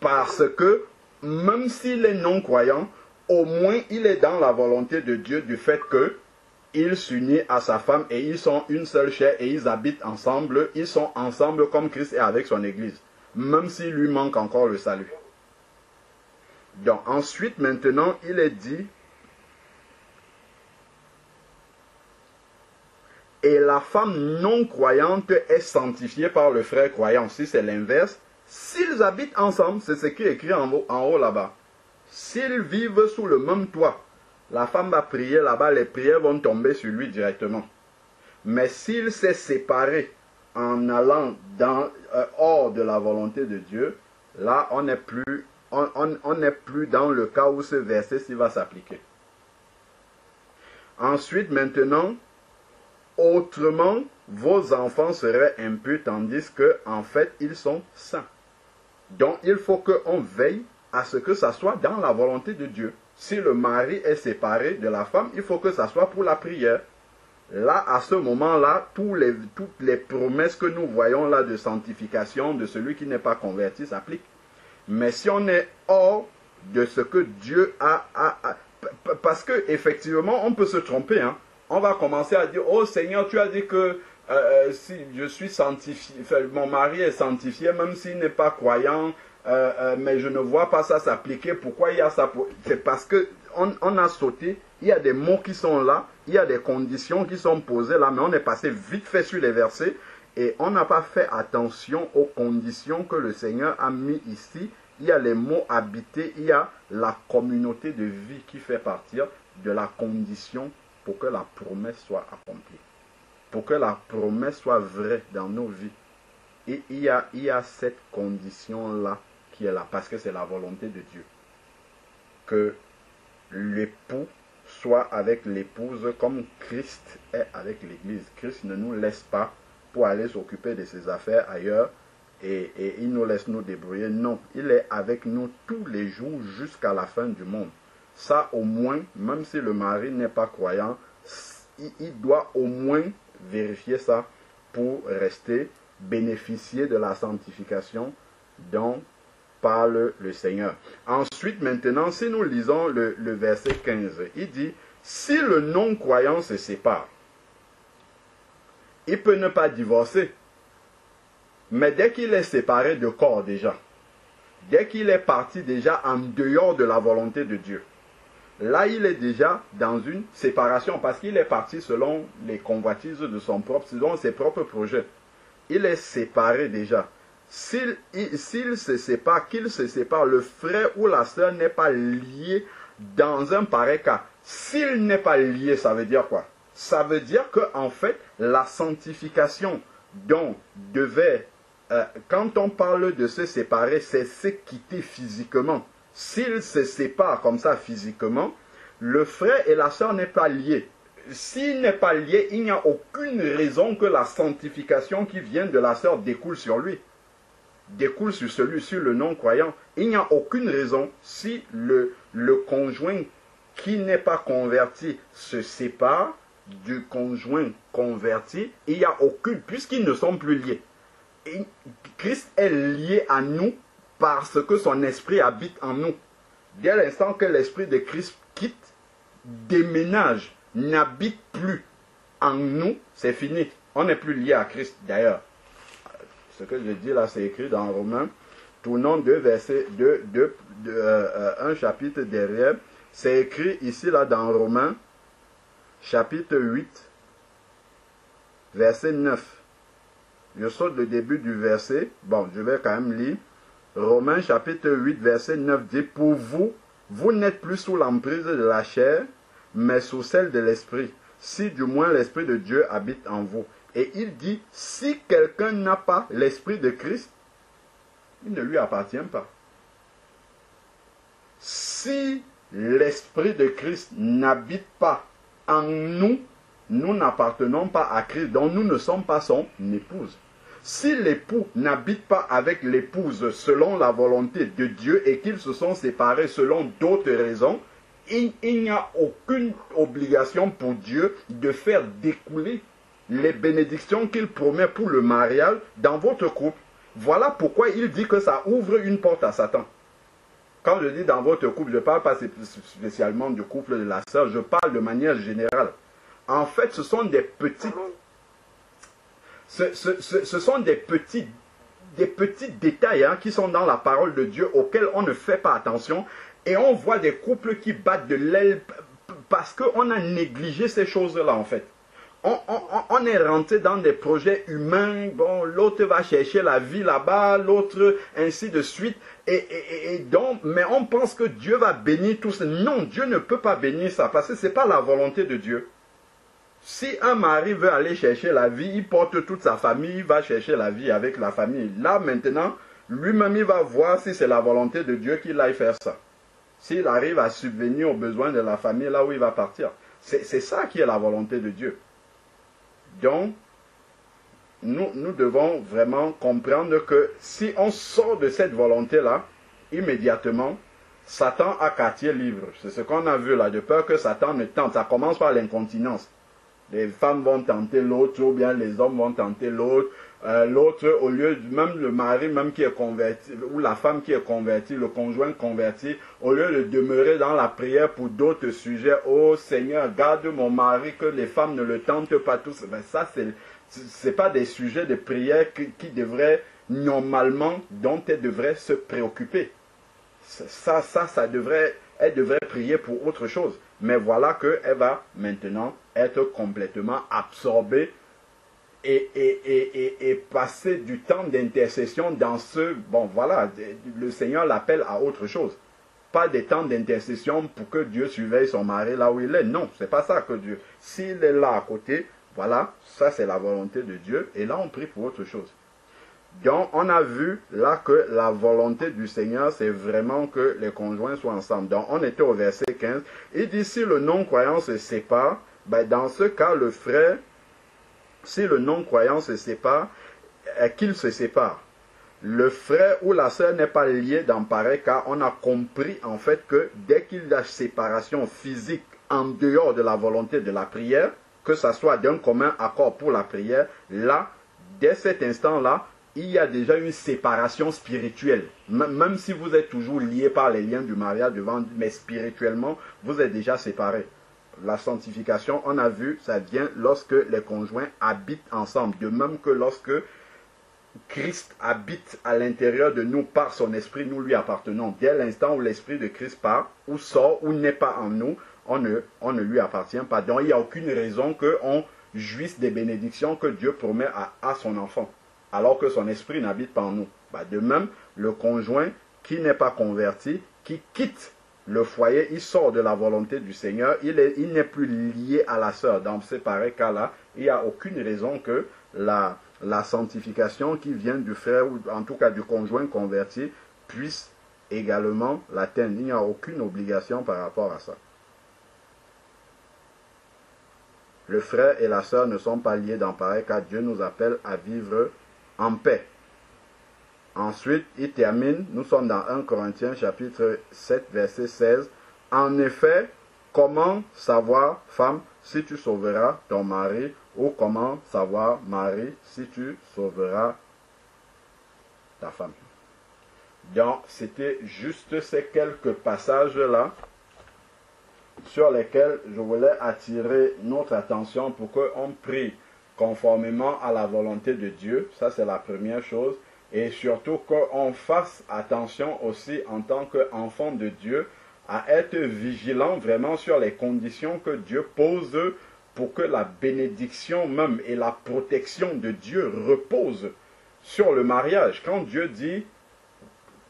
Parce que même s'il est non croyant, au moins il est dans la volonté de Dieu du fait que il s'unit à sa femme et ils sont une seule chair et ils habitent ensemble. Ils sont ensemble comme Christ est avec son église. Même s'il lui manque encore le salut. Donc ensuite maintenant il est dit et la femme non croyante est sanctifiée par le frère croyant. Si c'est l'inverse, s'ils habitent ensemble, c'est ce qui est écrit en haut là-bas. S'ils vivent sous le même toit, la femme va prier là-bas, les prières vont tomber sur lui directement. Mais s'il s'est séparé en allant hors de la volonté de Dieu, là, on n'est plus dans le cas où ce verset-ci va s'appliquer. Ensuite, maintenant, autrement, vos enfants seraient impurs, tandis que, en fait, ils sont saints. Donc, il faut qu'on veille à ce que ça soit dans la volonté de Dieu. Si le mari est séparé de la femme, il faut que ça soit pour la prière. Là, à ce moment-là, toutes les promesses que nous voyons là de sanctification de celui qui n'est pas converti s'appliquent. Mais si on est hors de ce que Dieu parce que effectivement, on peut se tromper. Hein. On va commencer à dire, oh Seigneur, tu as dit que si je suis sanctifié, mon mari est sanctifié, même s'il n'est pas croyant, mais je ne vois pas ça s'appliquer. Pourquoi il y a ça? C'est parce que on a sauté. Il y a des mots qui sont là, il y a des conditions qui sont posées là, mais on est passé vite fait sur les versets et on n'a pas fait attention aux conditions que le Seigneur a mis ici. Il y a les mots habités, il y a la communauté de vie qui fait partir de la condition pour que la promesse soit accomplie, pour que la promesse soit vraie dans nos vies. Et il y a cette condition-là qui est là, parce que c'est la volonté de Dieu. Que l'époux soit avec l'épouse comme Christ est avec l'Église. Christ ne nous laisse pas pour aller s'occuper de ses affaires ailleurs et il nous laisse nous débrouiller. Non, il est avec nous tous les jours jusqu'à la fin du monde. Ça au moins, même si le mari n'est pas croyant, il doit au moins vérifier ça pour rester, bénéficier de la sanctification dont parle le Seigneur. Ensuite, maintenant, si nous lisons le verset 15, il dit, si le non-croyant se sépare, il peut ne pas divorcer, mais dès qu'il est séparé de corps déjà, dès qu'il est parti déjà en dehors de la volonté de Dieu, là il est déjà dans une séparation, parce qu'il est parti selon les convoitises de son propre, selon ses propres projets. Il est séparé déjà. S'il se sépare, qu'il se sépare, le frère ou la sœur n'est pas lié dans un pareil cas. S'il n'est pas lié, ça veut dire quoi? Ça veut dire que en fait, la sanctification dont devait, quand on parle de se séparer, c'est se quitter physiquement. S'il se sépare comme ça physiquement, le frère et la sœur n'est pas liés. S'il n'est pas lié, il n'y a aucune raison que la sanctification qui vient de la sœur découle sur lui. Découle sur le non-croyant. Il n'y a aucune raison si le conjoint qui n'est pas converti se sépare du conjoint converti, il n'y a aucune, puisqu'ils ne sont plus liés. Et Christ est lié à nous parce que son esprit habite en nous. Dès l'instant que l'esprit de Christ quitte, déménage, n'habite plus en nous, c'est fini. On n'est plus lié à Christ d'ailleurs. Ce que je dis là, c'est écrit dans Romains. Tournons un chapitre derrière. C'est écrit ici là dans Romains, chapitre 8, verset 9. Je saute le début du verset. Bon, je vais quand même lire. Romains, chapitre 8, verset 9 dit, pour vous, vous n'êtes plus sous l'emprise de la chair, mais sous celle de l'esprit. Si du moins l'esprit de Dieu habite en vous. Et il dit, si quelqu'un n'a pas l'esprit de Christ, il ne lui appartient pas. Si l'esprit de Christ n'habite pas en nous, nous n'appartenons pas à Christ, donc nous ne sommes pas son épouse. Si l'époux n'habite pas avec l'épouse selon la volonté de Dieu et qu'ils se sont séparés selon d'autres raisons, il n'y a aucune obligation pour Dieu de faire découler les bénédictions qu'il promet pour le mariage dans votre couple. Voilà pourquoi il dit que ça ouvre une porte à Satan. Quand je dis dans votre couple, je ne parle pas spécialement du couple de la sœur, je parle de manière générale. En fait, ce sont des petites... Ce sont des petits détails qui sont dans la parole de Dieu auxquels on ne fait pas attention. Et on voit des couples qui battent de l'aile parce qu'on a négligé ces choses-là en fait. on est rentré dans des projets humains. Bon, l'autre va chercher la vie là-bas, l'autre ainsi de suite. Et donc, mais on pense que Dieu va bénir tout ça. Non, Dieu ne peut pas bénir ça parce que ce n'est pas la volonté de Dieu. Si un mari veut aller chercher la vie, il porte toute sa famille, il va chercher la vie avec la famille. Là maintenant, lui-même il va voir si c'est la volonté de Dieu qu'il aille faire ça. S'il arrive à subvenir aux besoins de la famille là où il va partir. C'est ça qui est la volonté de Dieu. Donc, nous devons vraiment comprendre que si on sort de cette volonté-là, immédiatement, Satan a quartier libre. C'est ce qu'on a vu là, de peur que Satan ne tente. Ça commence par l'incontinence. Les femmes vont tenter l'autre, ou bien les hommes vont tenter l'autre. L'autre, au lieu, même le mari même qui est converti, ou la femme qui est convertie, le conjoint converti, au lieu de demeurer dans la prière pour d'autres sujets, oh Seigneur, garde mon mari, que les femmes ne le tentent pas tous. Ben ça, c'est pas des sujets de prière qui devraient, normalement, dont elle devrait se préoccuper. Ça devrait, elle devrait prier pour autre chose. Mais voilà qu'elle va maintenant être complètement absorbée et passer du temps d'intercession dans ce... Bon, voilà, le Seigneur l'appelle à autre chose. Pas des temps d'intercession pour que Dieu surveille son mari là où il est. Non, c'est pas ça que Dieu... S'il est là à côté, voilà, ça c'est la volonté de Dieu. Et là, on prie pour autre chose. Donc, on a vu là que la volonté du Seigneur, c'est vraiment que les conjoints soient ensemble. Donc, on était au verset 15. Il dit, si le non-croyant se sépare, ben, dans ce cas, le frère, si le non-croyant se sépare, qu'il se sépare. Le frère ou la sœur n'est pas lié dans pareil cas. On a compris en fait que dès qu'il y a séparation physique en dehors de la volonté de la prière, que ça soit d'un commun accord pour la prière, là, dès cet instant-là, il y a déjà une séparation spirituelle. Même si vous êtes toujours liés par les liens du mariage devant, mais spirituellement, vous êtes déjà séparés. La sanctification, on a vu, ça vient lorsque les conjoints habitent ensemble. De même que lorsque Christ habite à l'intérieur de nous par son esprit, nous lui appartenons. Dès l'instant où l'esprit de Christ part, ou sort, ou n'est pas en nous, on ne lui appartient pas. Donc il n'y a aucune raison qu'on jouisse des bénédictions que Dieu promet à son enfant, alors que son esprit n'habite pas en nous. De même, le conjoint qui n'est pas converti, qui quitte le foyer, il sort de la volonté du Seigneur, il n'est plus lié à la sœur. Dans ces pareils cas-là, il n'y a aucune raison que la sanctification qui vient du frère, ou en tout cas du conjoint converti, puisse également l'atteindre. Il n'y a aucune obligation par rapport à ça. Le frère et la sœur ne sont pas liés dans pareil cas. Dieu nous appelle à vivre en paix. Ensuite, il termine, nous sommes dans 1 Corinthiens chapitre 7, verset 16. En effet, comment savoir, femme, si tu sauveras ton mari, ou comment savoir, mari, si tu sauveras ta femme. Donc, c'était juste ces quelques passages-là sur lesquels je voulais attirer notre attention pour qu'on prie conformément à la volonté de Dieu. Ça, c'est la première chose. Et surtout qu'on fasse attention aussi en tant qu'enfant de Dieu à être vigilant vraiment sur les conditions que Dieu pose pour que la bénédiction même et la protection de Dieu reposent sur le mariage. Quand Dieu dit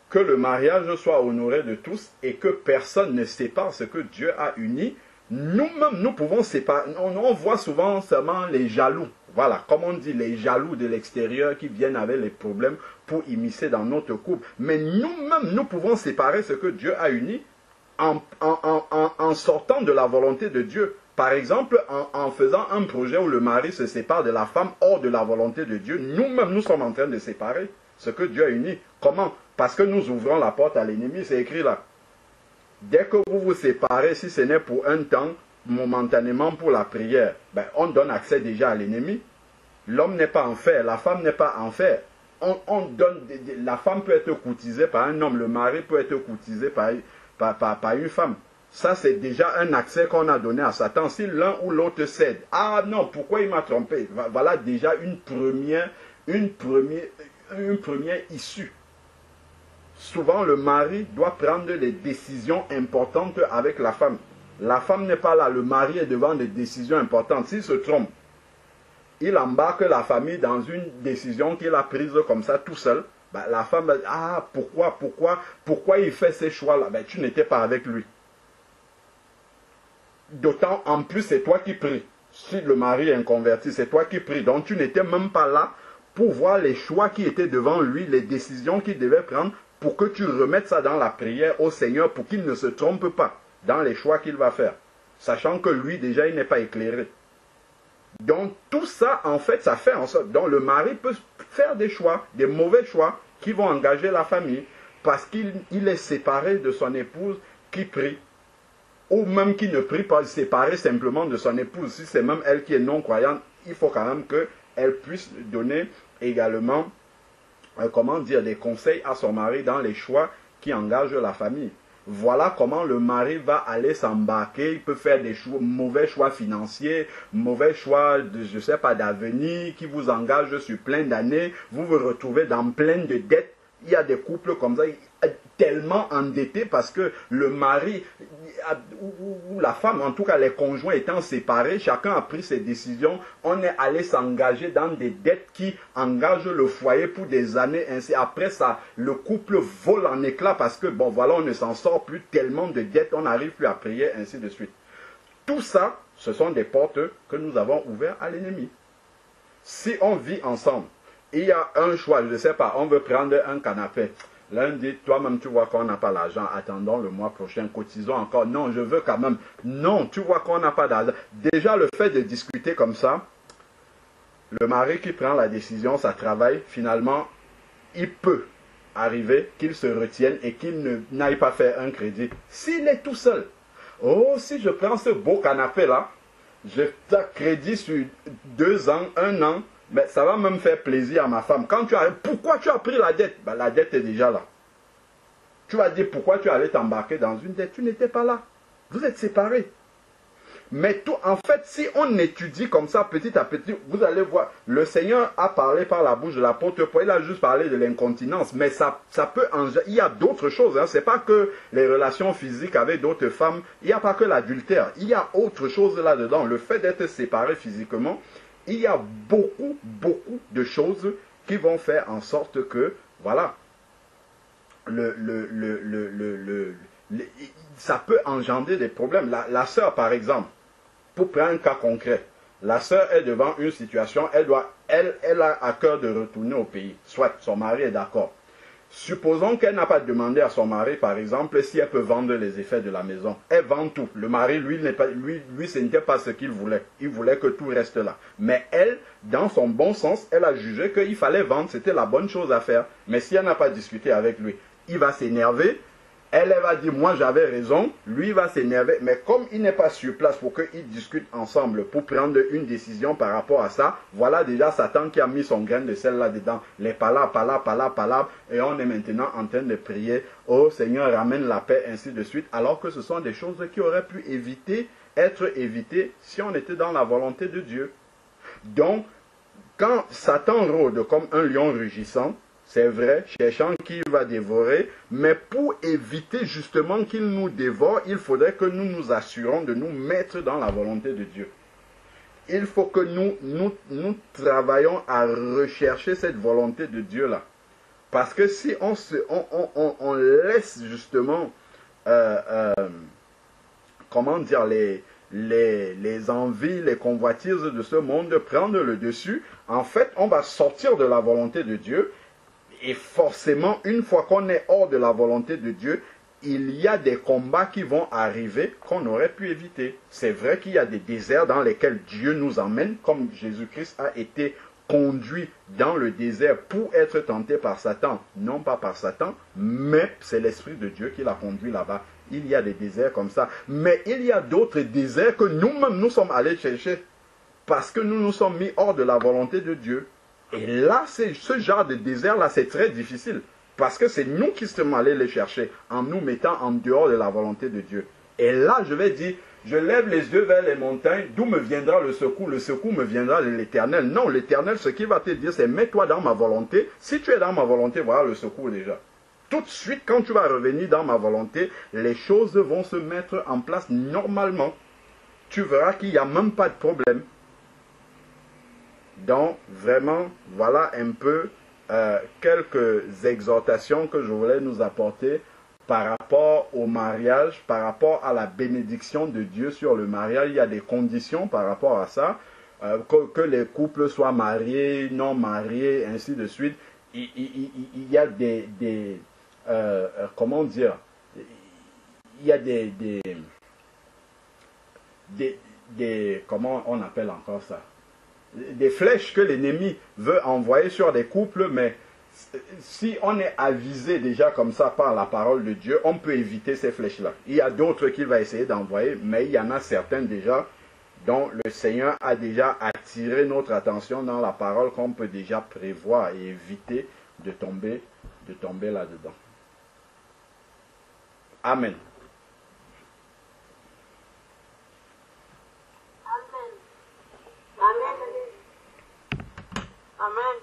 que le mariage soit honoré de tous et que personne ne sépare ce que Dieu a uni, nous-mêmes, nous pouvons séparer. On voit souvent seulement les jaloux. Voilà, comme on dit, les jaloux de l'extérieur qui viennent avec les problèmes pour immiscer dans notre couple. Mais nous-mêmes, nous pouvons séparer ce que Dieu a uni en sortant de la volonté de Dieu. Par exemple, en faisant un projet où le mari se sépare de la femme hors de la volonté de Dieu, nous-mêmes, nous sommes en train de séparer ce que Dieu a uni. Comment? Parce que nous ouvrons la porte à l'ennemi, c'est écrit là. Dès que vous vous séparez, si ce n'est pour un temps, momentanément pour la prière, on donne accès déjà à l'ennemi. L'homme n'est pas enfer, la femme n'est pas enfer. La femme peut être courtisée par un homme, le mari peut être courtisé par une femme. Ça, c'est déjà un accès qu'on a donné à Satan. Si l'un ou l'autre cède, ah non, pourquoi il m'a trompé? Voilà déjà une première issue. Souvent, le mari doit prendre des décisions importantes avec la femme. La femme n'est pas là, le mari est devant des décisions importantes. S'il se trompe, il embarque la famille dans une décision qu'il a prise comme ça tout seul, ben, la femme va dire, ah, pourquoi il fait ces choix-là? Ben, tu n'étais pas avec lui. D'autant, en plus, c'est toi qui pries. Si le mari est inconverti, c'est toi qui pries. Donc, tu n'étais même pas là pour voir les choix qui étaient devant lui, les décisions qu'il devait prendre, pour que tu remettes ça dans la prière au Seigneur, pour qu'il ne se trompe pas dans les choix qu'il va faire. Sachant que lui, déjà, il n'est pas éclairé. Donc, tout ça, en fait, ça fait en sorte. Donc, le mari peut faire des choix, des mauvais choix, qui vont engager la famille, parce qu'il est séparé de son épouse qui prie. Ou même qui ne prie pas, séparé simplement de son épouse. Si c'est même elle qui est non-croyante, il faut quand même qu'elle puisse donner également, des conseils à son mari dans les choix qui engagent la famille. Voilà comment le mari va aller s'embarquer. Il peut faire des mauvais choix financiers, mauvais choix de, je sais pas, d'avenir qui vous engagent sur plein d'années. Vous vous retrouvez dans plein de dettes. Il y a des couples comme ça, tellement endettés parce que le mari ou la femme, en tout cas les conjoints étant séparés, chacun a pris ses décisions. On est allé s'engager dans des dettes qui engagent le foyer pour des années. Ainsi, après ça, le couple vole en éclats parce que, bon voilà, on ne s'en sort plus, tellement de dettes, on n'arrive plus à prier, ainsi de suite. Tout ça, ce sont des portes que nous avons ouvertes à l'ennemi. Si on vit ensemble, il y a un choix, je ne sais pas, on veut prendre un canapé. L'un dit, toi-même tu vois qu'on n'a pas l'argent, attendons le mois prochain, cotisons encore. Non, je veux quand même. Non, tu vois qu'on n'a pas d'argent. Déjà, le fait de discuter comme ça, le mari qui prend la décision, ça travaille, finalement, il peut arriver qu'il se retienne et qu'il n'aille pas faire un crédit. S'il est tout seul, oh, si je prends ce beau canapé-là, je fais crédit sur 2 ans, 1 an, mais ça va même faire plaisir à ma femme. Quand tu arrives, pourquoi tu as pris la dette? Ben, la dette est déjà là. Tu vas dire pourquoi tu allais t'embarquer dans une dette. Tu n'étais pas là. Vous êtes séparés. Mais tout, en fait, si on étudie comme ça petit à petit, vous allez voir, le Seigneur a parlé par la bouche de l'apôtre Paul, il a juste parlé de l'incontinence, mais ça peut il y a d'autres choses, hein. C'est pas que les relations physiques avec d'autres femmes, il n'y a pas que l'adultère, il y a autre chose là-dedans. Le fait d'être séparé physiquement, il y a beaucoup de choses qui vont faire en sorte que, voilà, ça peut engendrer des problèmes. La sœur, par exemple, pour prendre un cas concret, la sœur est devant une situation, elle a à cœur de retourner au pays, soit son mari est d'accord. Supposons qu'elle n'a pas demandé à son mari, par exemple, si elle peut vendre les effets de la maison. Elle vend tout. Le mari, lui, ce n'était pas ce qu'il voulait. Il voulait que tout reste là. Mais elle, dans son bon sens, elle a jugé qu'il fallait vendre. C'était la bonne chose à faire. Mais si elle n'a pas discuté avec lui, il va s'énerver. Elle va dire, moi j'avais raison, lui va s'énerver, mais comme il n'est pas sur place pour qu'ils discutent ensemble, pour prendre une décision par rapport à ça, voilà déjà Satan qui a mis son grain de sel là-dedans, les palabres, et on est maintenant en train de prier, oh Seigneur, ramène la paix, ainsi de suite, alors que ce sont des choses qui auraient pu être évitées si on était dans la volonté de Dieu. Donc, quand Satan rôde comme un lion rugissant, c'est vrai, cherchant qui va dévorer, mais pour éviter justement qu'il nous dévore, il faudrait que nous nous assurons de nous mettre dans la volonté de Dieu. Il faut que nous travaillons à rechercher cette volonté de Dieu-là. Parce que si on laisse justement, les envies, les convoitises de ce monde prendre le dessus, en fait, on va sortir de la volonté de Dieu. Et forcément, une fois qu'on est hors de la volonté de Dieu, il y a des combats qui vont arriver qu'on aurait pu éviter. C'est vrai qu'il y a des déserts dans lesquels Dieu nous emmène, comme Jésus-Christ a été conduit dans le désert pour être tenté par Satan. Non pas par Satan, mais c'est l'Esprit de Dieu qui l'a conduit là-bas. Il y a des déserts comme ça. Mais il y a d'autres déserts que nous-mêmes nous sommes allés chercher. Parce que nous nous sommes mis hors de la volonté de Dieu. Et là, ce genre de désert-là, c'est très difficile. Parce que c'est nous qui sommes allés les chercher en nous mettant en dehors de la volonté de Dieu. Et là, je vais dire, je lève les yeux vers les montagnes, d'où me viendra le secours? Le secours me viendra de l'Éternel. Non, l'Éternel, ce qu'il va te dire, c'est mets-toi dans ma volonté. Si tu es dans ma volonté, voilà le secours déjà. Tout de suite, quand tu vas revenir dans ma volonté, les choses vont se mettre en place normalement. Tu verras qu'il n'y a même pas de problème. Donc, vraiment, voilà un peu quelques exhortations que je voulais nous apporter par rapport au mariage, par rapport à la bénédiction de Dieu sur le mariage. Il y a des conditions par rapport à ça, que les couples soient mariés, non mariés, ainsi de suite. Il y a comment dire, il y a comment on appelle encore ça, des flèches que l'ennemi veut envoyer sur des couples, mais si on est avisé déjà comme ça par la parole de Dieu, on peut éviter ces flèches-là. Il y a d'autres qu'il va essayer d'envoyer, mais il y en a certains déjà dont le Seigneur a déjà attiré notre attention dans la parole qu'on peut déjà prévoir et éviter de tomber là-dedans. Amen. Amen. Amen.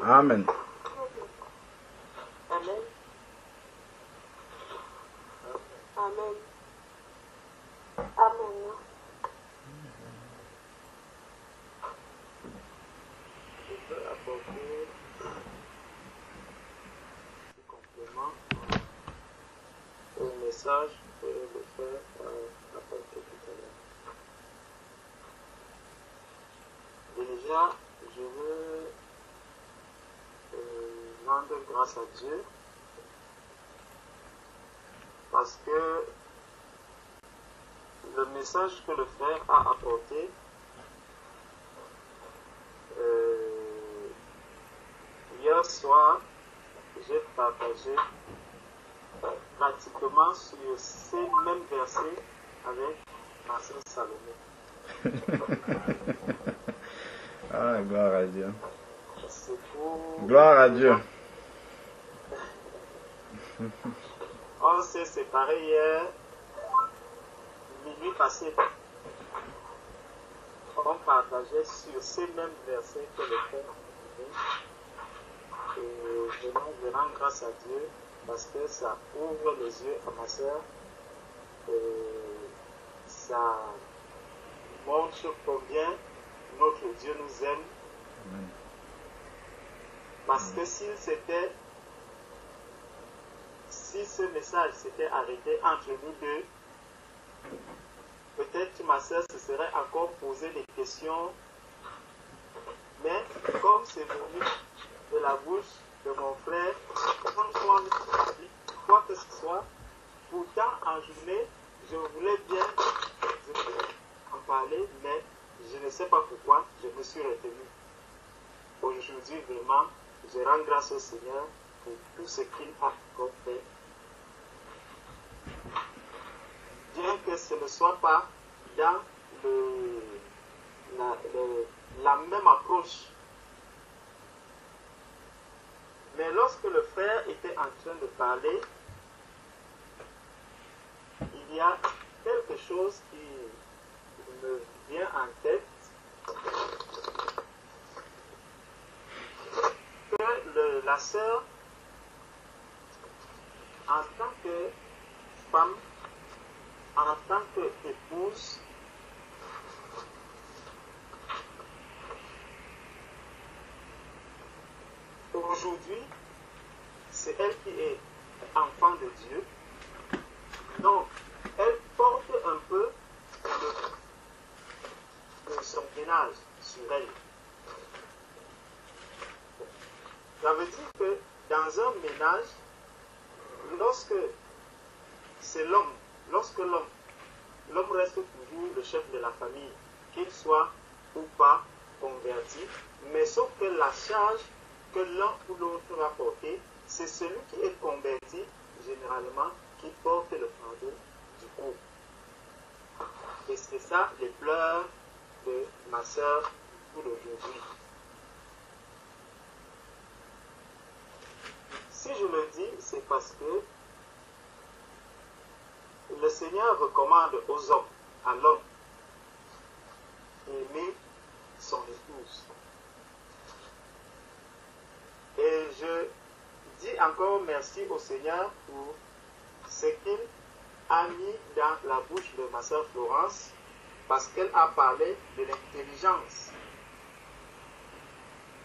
Amen. Amen. Amen. Je peux apporter un complément au message que le frère a apporté tout à l'heure. Déjà, je veux rendre grâce à Dieu parce que le message que le frère a apporté hier soir, j'ai partagé pratiquement sur ces mêmes versets avec ma sœur Salomé. Ah, gloire à Dieu. C'est pour... Gloire à Dieu. On s'est séparés hier, minuit passé. On partageait sur ces mêmes versets que le frère a donné. Et vraiment, je rends grâce à Dieu parce que ça ouvre les yeux à ma soeur. Ça montre combien notre Dieu nous aime. Amen. Parce que si ce message s'était arrêté entre nous deux, peut-être ma soeur se serait encore posé des questions. Mais comme c'est venu de la bouche de mon frère, sans quoi que ce soit, pourtant en journée, je voulais bien en parler, mais je ne sais pas pourquoi, je me suis retenu. Aujourd'hui, vraiment, je rends grâce au Seigneur pour tout ce qu'il a encore fait. Bien que ce ne soit pas dans la même approche. Mais lorsque le frère était en train de parler, il y a quelque chose qui me vient en tête. Que la sœur, en tant que femme, en tant qu'épouse, aujourd'hui, c'est elle qui est enfant de Dieu. Donc, elle porte un peu de son ménage sur elle. Ça veut dire que dans un ménage, lorsque c'est l'homme, l'homme reste toujours le chef de la famille, qu'il soit ou pas converti, mais sauf que la charge que l'un ou l'autre va porter, c'est celui qui est converti, généralement, qui porte le fardeau du couple. Et c'est ça les pleurs de ma soeur pour aujourd'hui. Si je le dis, c'est parce que le Seigneur recommande aux hommes, à l'homme, d'aimer son épouse. Et je dis encore merci au Seigneur pour ce qu'il a mis dans la bouche de ma sœur Florence, parce qu'elle a parlé de l'intelligence,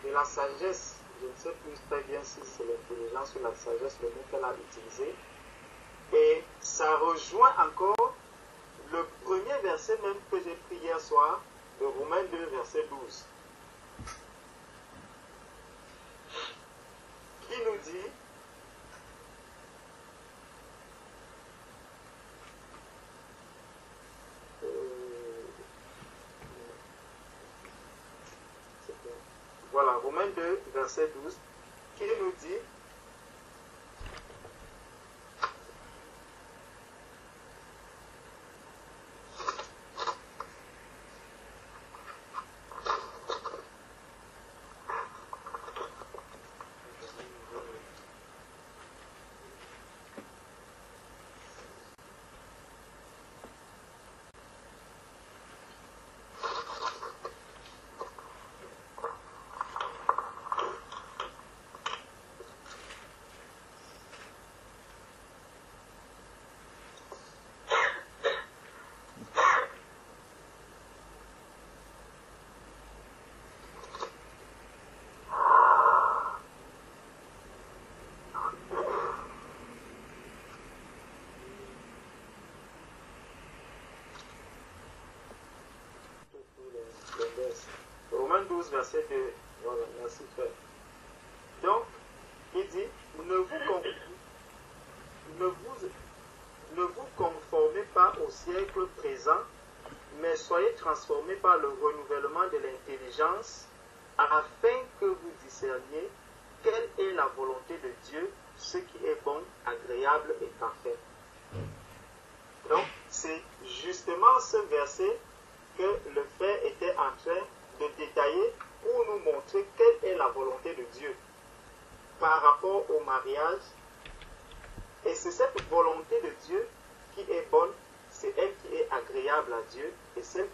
de la sagesse. Je ne sais plus très bien si c'est l'intelligence ou la sagesse, le mot qu'elle a utilisé. Et ça rejoint encore le premier verset même que j'ai pris hier soir, de Romains 2, verset 12. Qui nous dit voilà, Romains 2, verset 12, qui nous dit Romains 12, verset 2. Voilà, merci frère. Donc, il dit, ne vous conformez pas au siècle présent, mais soyez transformés par le renouvellement de l'intelligence, afin que vous discerniez quelle est la volonté de Dieu, ce qui est bon, agréable et parfait. Donc, c'est justement ce verset que le frère était en train de détailler pour nous montrer quelle est la volonté de Dieu par rapport au mariage. Et c'est cette volonté de Dieu qui est bonne, c'est elle qui est agréable à Dieu et c'est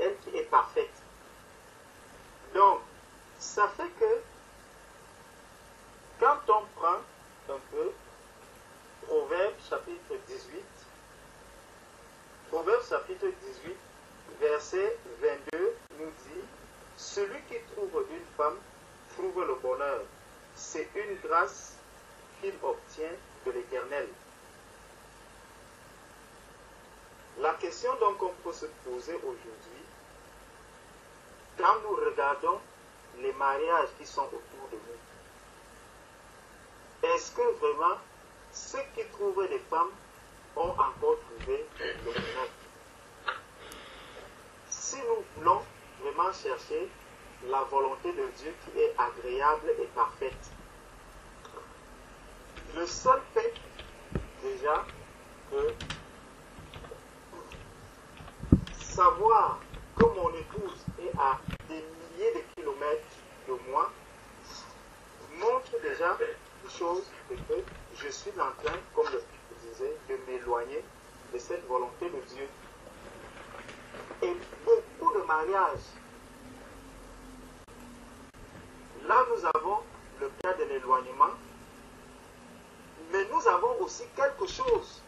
elle qui est parfaite. Donc, ça fait que quand on prend un peu Proverbes chapitre 18, Proverbes chapitre 18, verset 22 nous dit, « Celui qui trouve une femme trouve le bonheur. C'est une grâce qu'il obtient de l'Éternel. » La question donc qu'on peut se poser aujourd'hui, quand nous regardons les mariages qui sont autour de nous, est-ce que vraiment ceux qui trouvent des femmes ont encore trouvé le bonheur? Si nous voulons vraiment chercher la volonté de Dieu qui est agréable et parfaite, le seul fait déjà que savoir que mon épouse est à des milliers de kilomètres de moi montre déjà une chose, que je suis en train, comme je disais, de m'éloigner de cette volonté de Dieu. Et beaucoup de mariages, là nous avons le cas de l'éloignement, mais nous avons aussi quelque chose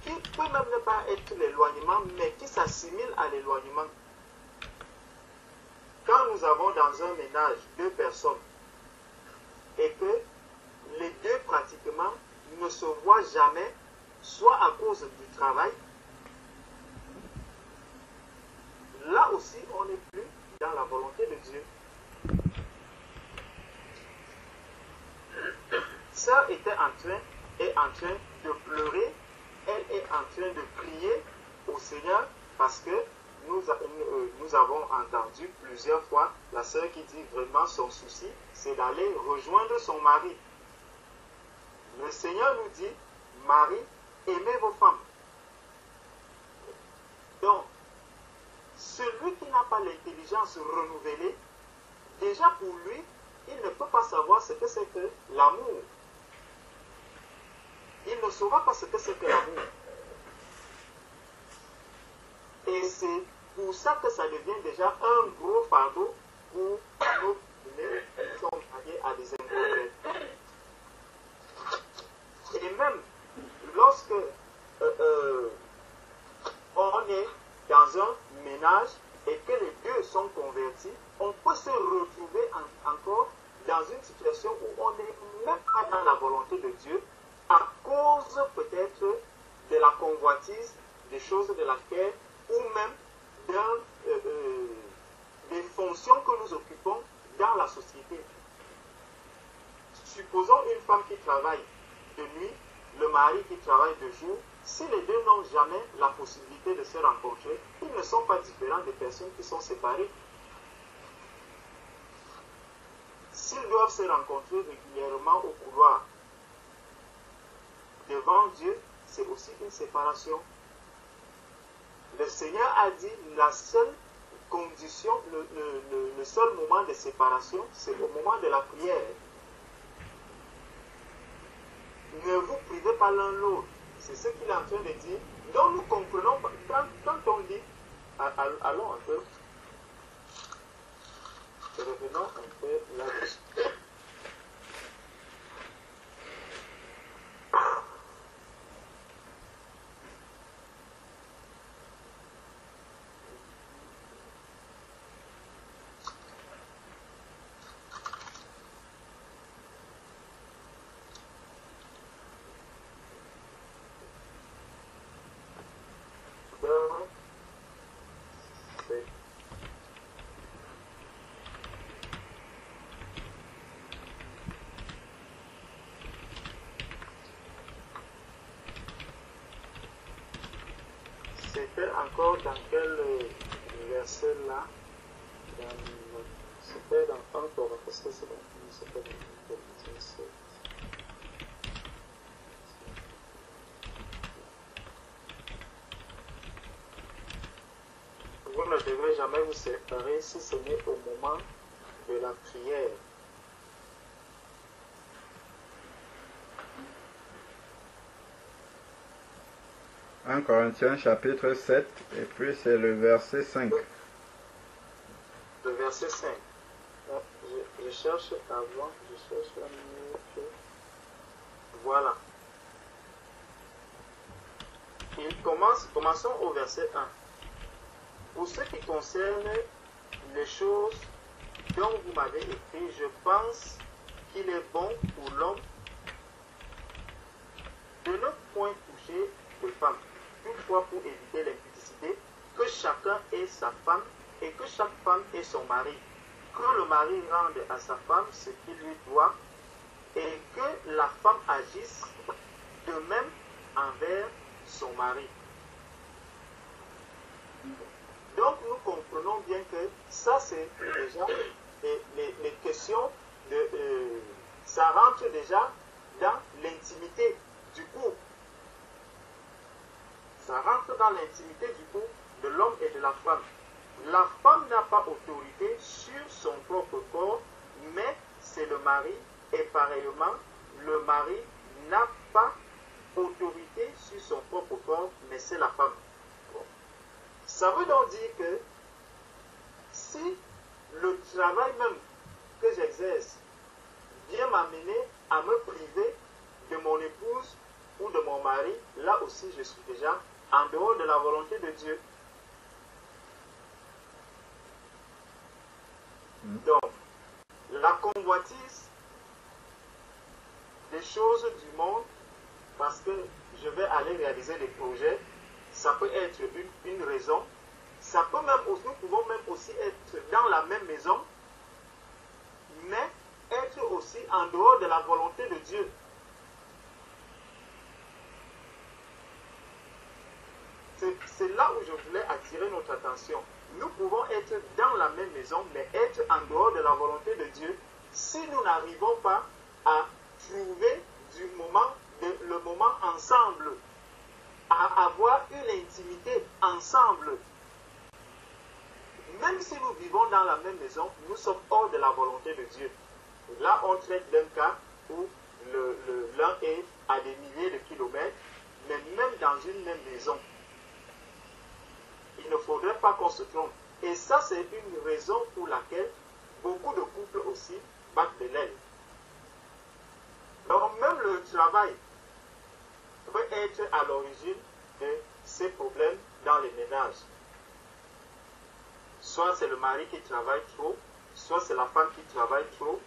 qui peut même ne pas être l'éloignement, mais qui s'assimile à l'éloignement. Quand nous avons dans un ménage 2 personnes et que les deux pratiquement ne se voient jamais, soit à cause du travail, là aussi on n'est plus dans la volonté de Dieu. Sœur était en train de pleurer, elle est en train de prier au Seigneur parce que nous avons entendu plusieurs fois la sœur qui dit vraiment son souci, c'est d'aller rejoindre son mari. Le Seigneur nous dit, Marie, aimez vos femmes. Donc, celui qui n'a pas l'intelligence renouvelée, déjà pour lui, il ne peut pas savoir ce que c'est que l'amour. Il ne saura pas ce que c'est que l'amour. Et c'est pour ça que ça devient déjà un gros fardeau pour nous qui sommes mariés à des inconnus. dans une situation où on n'est même pas dans la volonté de Dieu, à cause peut-être de la convoitise, des choses de la terre, ou même des fonctions que nous occupons dans la société. Supposons une femme qui travaille de nuit, le mari qui travaille de jour. Si les deux n'ont jamais la possibilité de se rencontrer, ils ne sont pas différents des personnes qui sont séparées. S'ils doivent se rencontrer régulièrement au couloir devant Dieu, c'est aussi une séparation. Le Seigneur a dit la seule condition, le seul moment de séparation, c'est au moment de la prière. Ne vous privez pas l'un l'autre. C'est ce qu'il est en train de dire. Donc nous comprenons, quand on dit, allons un peu, revenons un peu là-dessus. C'était encore dans quel verset là? C'était dans 1 Corinthiens, parce que c'est dans 1 Corinthiens 7. Vous ne devrez jamais vous séparer si ce n'est au moment de la prière. 1 Corinthiens chapitre 7, et puis c'est le verset 5. Le verset 5. Je cherche avant, je cherche la minute. Voilà. Commençons au verset 1. Pour ce qui concerne les choses dont vous m'avez écrit, je pense qu'il est bon pour l'homme de ne point toucher de femme. Toutefois, pour éviter l'impudicité, que chacun ait sa femme et que chaque femme ait son mari. Que le mari rende à sa femme ce qu'il lui doit et que la femme agisse de même envers son mari. Donc nous comprenons bien que ça c'est déjà les questions de... ça rentre déjà dans l'intimité du couple. Ça rentre dans l'intimité du couple de l'homme et de la femme. La femme n'a pas autorité sur son propre corps, mais c'est le mari. Et pareillement, le mari n'a pas autorité sur son propre corps, mais c'est la femme. Bon. Ça veut donc dire que si le travail même que j'exerce vient m'amener à me priver de mon épouse ou de mon mari, là aussi je suis déjà en dehors de la volonté de Dieu. Donc, la convoitise des choses du monde, parce que je vais aller réaliser des projets, ça peut être une raison. Ça peut même, nous pouvons même aussi être dans la même maison, mais être aussi en dehors de la volonté de Dieu. C'est là où je voulais attirer notre attention. Nous pouvons être dans la même maison, mais être en dehors de la volonté de Dieu si nous n'arrivons pas à trouver le moment ensemble, à avoir une intimité ensemble. Même si nous vivons dans la même maison, nous sommes hors de la volonté de Dieu. Là, on traite d'un cas où l'un est à des milliers de kilomètres, mais même dans une même maison. Il ne faudrait pas qu'on se trompe. Et ça, c'est une raison pour laquelle beaucoup de couples aussi battent de l'aile. Donc, même le travail peut être à l'origine de ces problèmes dans les ménages. Soit c'est le mari qui travaille trop, soit c'est la femme qui travaille trop,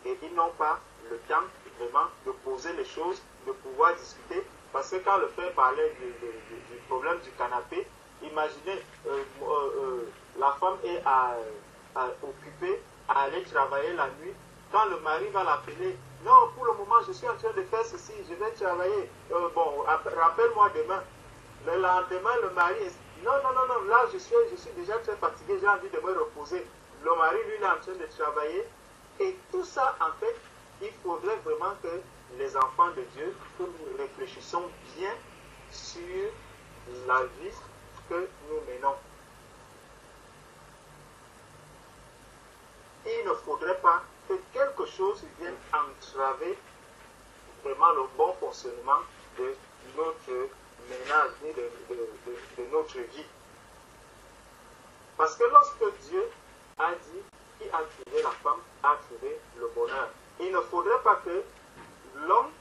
et ils n'ont pas le temps vraiment de poser les choses, de pouvoir discuter. Parce que quand le frère parlait du problème du canapé, imaginez, la femme est occupée à aller travailler la nuit. Quand le mari va l'appeler, non, pour le moment, je suis en train de faire ceci, je vais travailler. Bon, rappelle-moi demain. Le lendemain, le mari est... Non, là, je suis déjà très fatigué, j'ai envie de me reposer. Le mari, lui, est en train de travailler. Et tout ça, en fait, il faudrait vraiment que les enfants de Dieu, que nous réfléchissions bien sur la vie que nous menons. Il ne faudrait pas que quelque chose vienne entraver vraiment le bon fonctionnement de notre ménage et de notre vie. Parce que lorsque Dieu a dit qui a trouvé la femme, a trouvé le bonheur, il ne faudrait pas que l'homme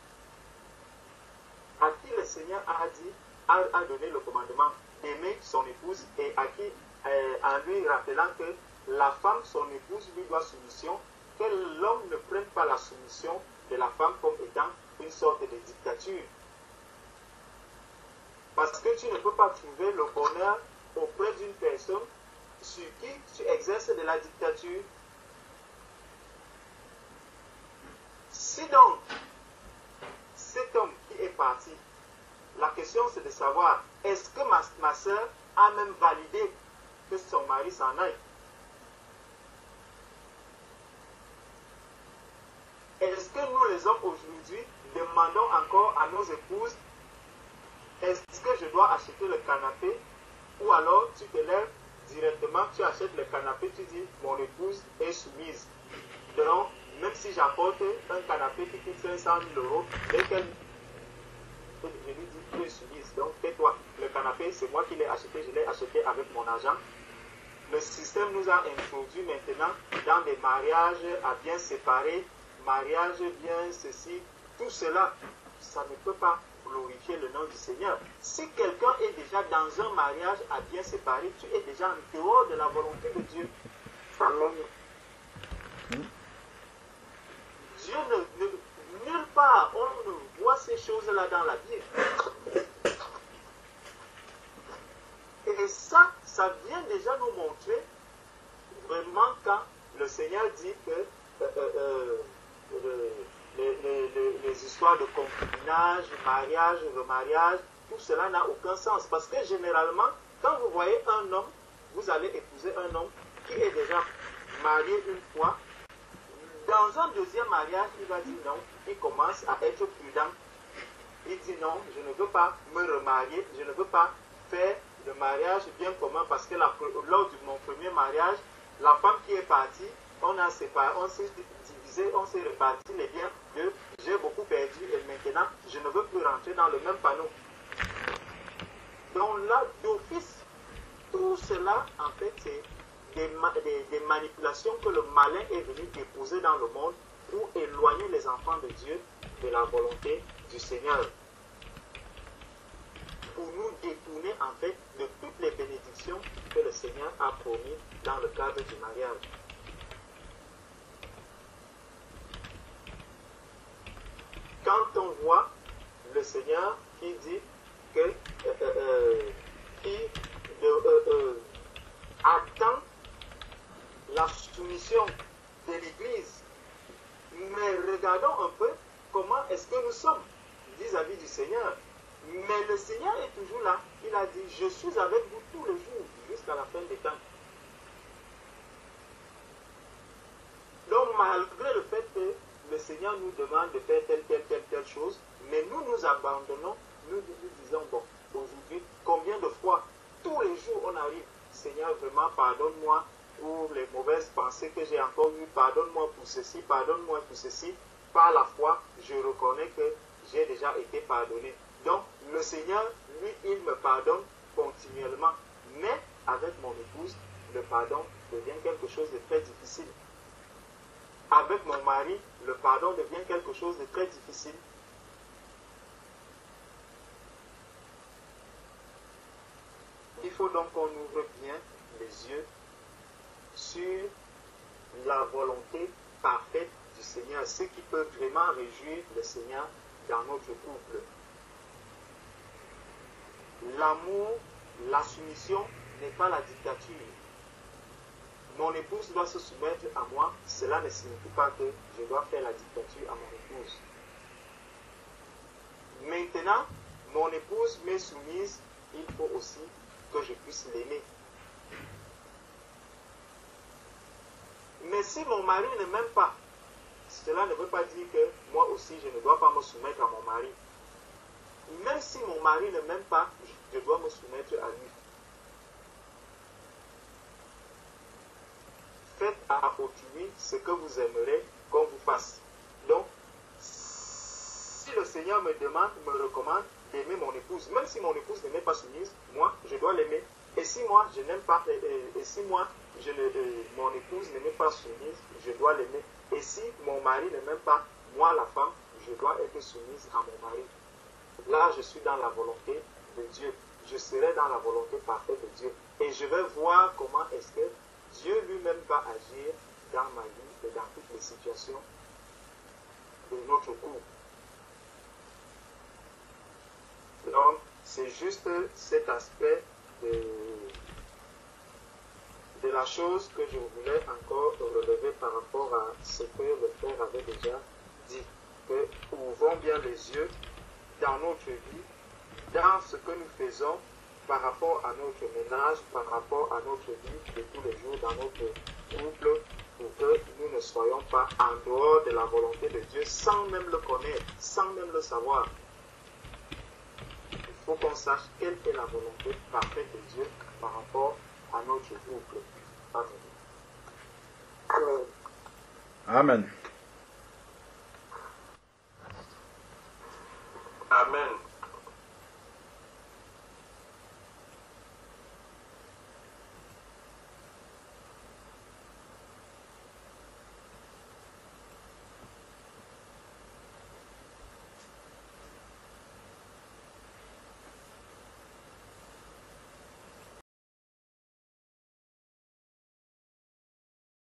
à qui le Seigneur a dit, a donné le commandement d'aimer son épouse et à qui, en lui rappelant que la femme, son épouse, lui doit soumission, que l'homme ne prenne pas la soumission de la femme comme étant une sorte de dictature. Parce que tu ne peux pas trouver le bonheur auprès d'une personne sur qui tu exerces de la dictature. Si donc, cet homme qui est parti, la question c'est de savoir, est-ce que ma soeur a même validé que son mari s'en aille? Est-ce que nous les hommes aujourd'hui demandons encore à nos épouses, est-ce que je dois acheter le canapé? Ou alors tu te lèves directement, tu achètes le canapé, tu dis mon épouse est soumise. Donc, même si j'apporte un canapé qui coûte 500 000 €, dès qu'elle, je lui dis tu es soumise, donc tais-toi. Le canapé, c'est moi qui l'ai acheté, je l'ai acheté avec mon argent. Le système nous a introduit maintenant dans des mariages à bien séparer, mariage bien ceci, tout cela, ça ne peut pas glorifier le nom du Seigneur. Si quelqu'un est déjà dans un mariage à bien séparer, tu es déjà en dehors de la volonté de Dieu. Amen. Dieu nulle part on ne voit ces choses-là dans la Bible. Et ça vient déjà nous montrer vraiment quand le Seigneur dit que les histoires de concubinage, mariage, remariage, tout cela n'a aucun sens. Parce que généralement, quand vous voyez un homme, vous allez épouser un homme qui est déjà marié une fois. Dans un deuxième mariage, il va dire non, il commence à être prudent. Il dit non, je ne veux pas me remarier, je ne veux pas faire le mariage bien commun parce que lors de mon premier mariage, la femme qui est partie, on a séparé, on s'est divisé, on s'est réparti les biens, j'ai beaucoup perdu et maintenant je ne veux plus rentrer dans le même panneau. Donc là, d'office, tout cela en fait c'est des manipulations que le malin est venu déposer dans le monde pour éloigner les enfants de Dieu de la volonté du Seigneur. Pour nous détourner en fait de toutes les bénédictions que le Seigneur a promis dans le cadre du mariage. Quand on voit le Seigneur qui dit que qui attend la soumission de l'Église, mais regardons un peu comment est-ce que nous sommes vis-à-vis du Seigneur. Mais le Seigneur est toujours là. Il a dit, je suis avec vous tous les jours jusqu'à la fin des temps. Donc malgré le fait que le Seigneur nous demande de faire telle chose, mais nous nous abandonnons, nous disons, bon, aujourd'hui, combien de fois, tous les jours on arrive, Seigneur, vraiment pardonne-moi pour les mauvaises pensées que j'ai encore eues, pardonne-moi pour ceci, pardonne-moi pour ceci. Par la foi, je reconnais que j'ai déjà été pardonné. Donc, le Seigneur, lui, il me pardonne continuellement. Mais avec mon épouse, le pardon devient quelque chose de très difficile. Avec mon mari, le pardon devient quelque chose de très difficile. Il faut donc qu'on ouvre bien les yeux sur la volonté parfaite du Seigneur. Seigneur, ce qui peut vraiment réjouir le Seigneur dans notre couple. L'amour, la soumission n'est pas la dictature. Mon épouse doit se soumettre à moi, cela ne signifie pas que je dois faire la dictature à mon épouse. Maintenant, mon épouse m'est soumise, il faut aussi que je puisse l'aimer. Mais si mon mari ne m'aime pas, cela ne veut pas dire que moi aussi je ne dois pas me soumettre à mon mari. Même si mon mari ne m'aime pas, je dois me soumettre à lui. Faites à autrui ce que vous aimerez qu'on vous fasse. Donc, si le Seigneur me demande, me recommande d'aimer mon épouse, même si mon épouse ne m'est pas soumise, moi, je dois l'aimer. Et si moi, je n'aime pas, et si moi, mon épouse ne m'est pas soumise, je dois l'aimer. Et si mon mari ne m'aime pas, moi, la femme, je dois être soumise à mon mari. Là, je suis dans la volonté de Dieu. Je serai dans la volonté parfaite de Dieu. Et je vais voir comment est-ce que Dieu lui-même va agir dans ma vie et dans toutes les situations de notre couple. Donc, c'est juste cet aspect de la chose que je voulais encore relever par rapport à ce que le frère avait déjà dit. Que ouvrons bien les yeux dans notre vie, dans ce que nous faisons par rapport à notre ménage, par rapport à notre vie de tous les jours dans notre couple, pour que nous ne soyons pas en dehors de la volonté de Dieu sans même le connaître, sans même le savoir. Il faut qu'on sache quelle est la volonté parfaite de Dieu par rapport à notre couple. Amen. Amen.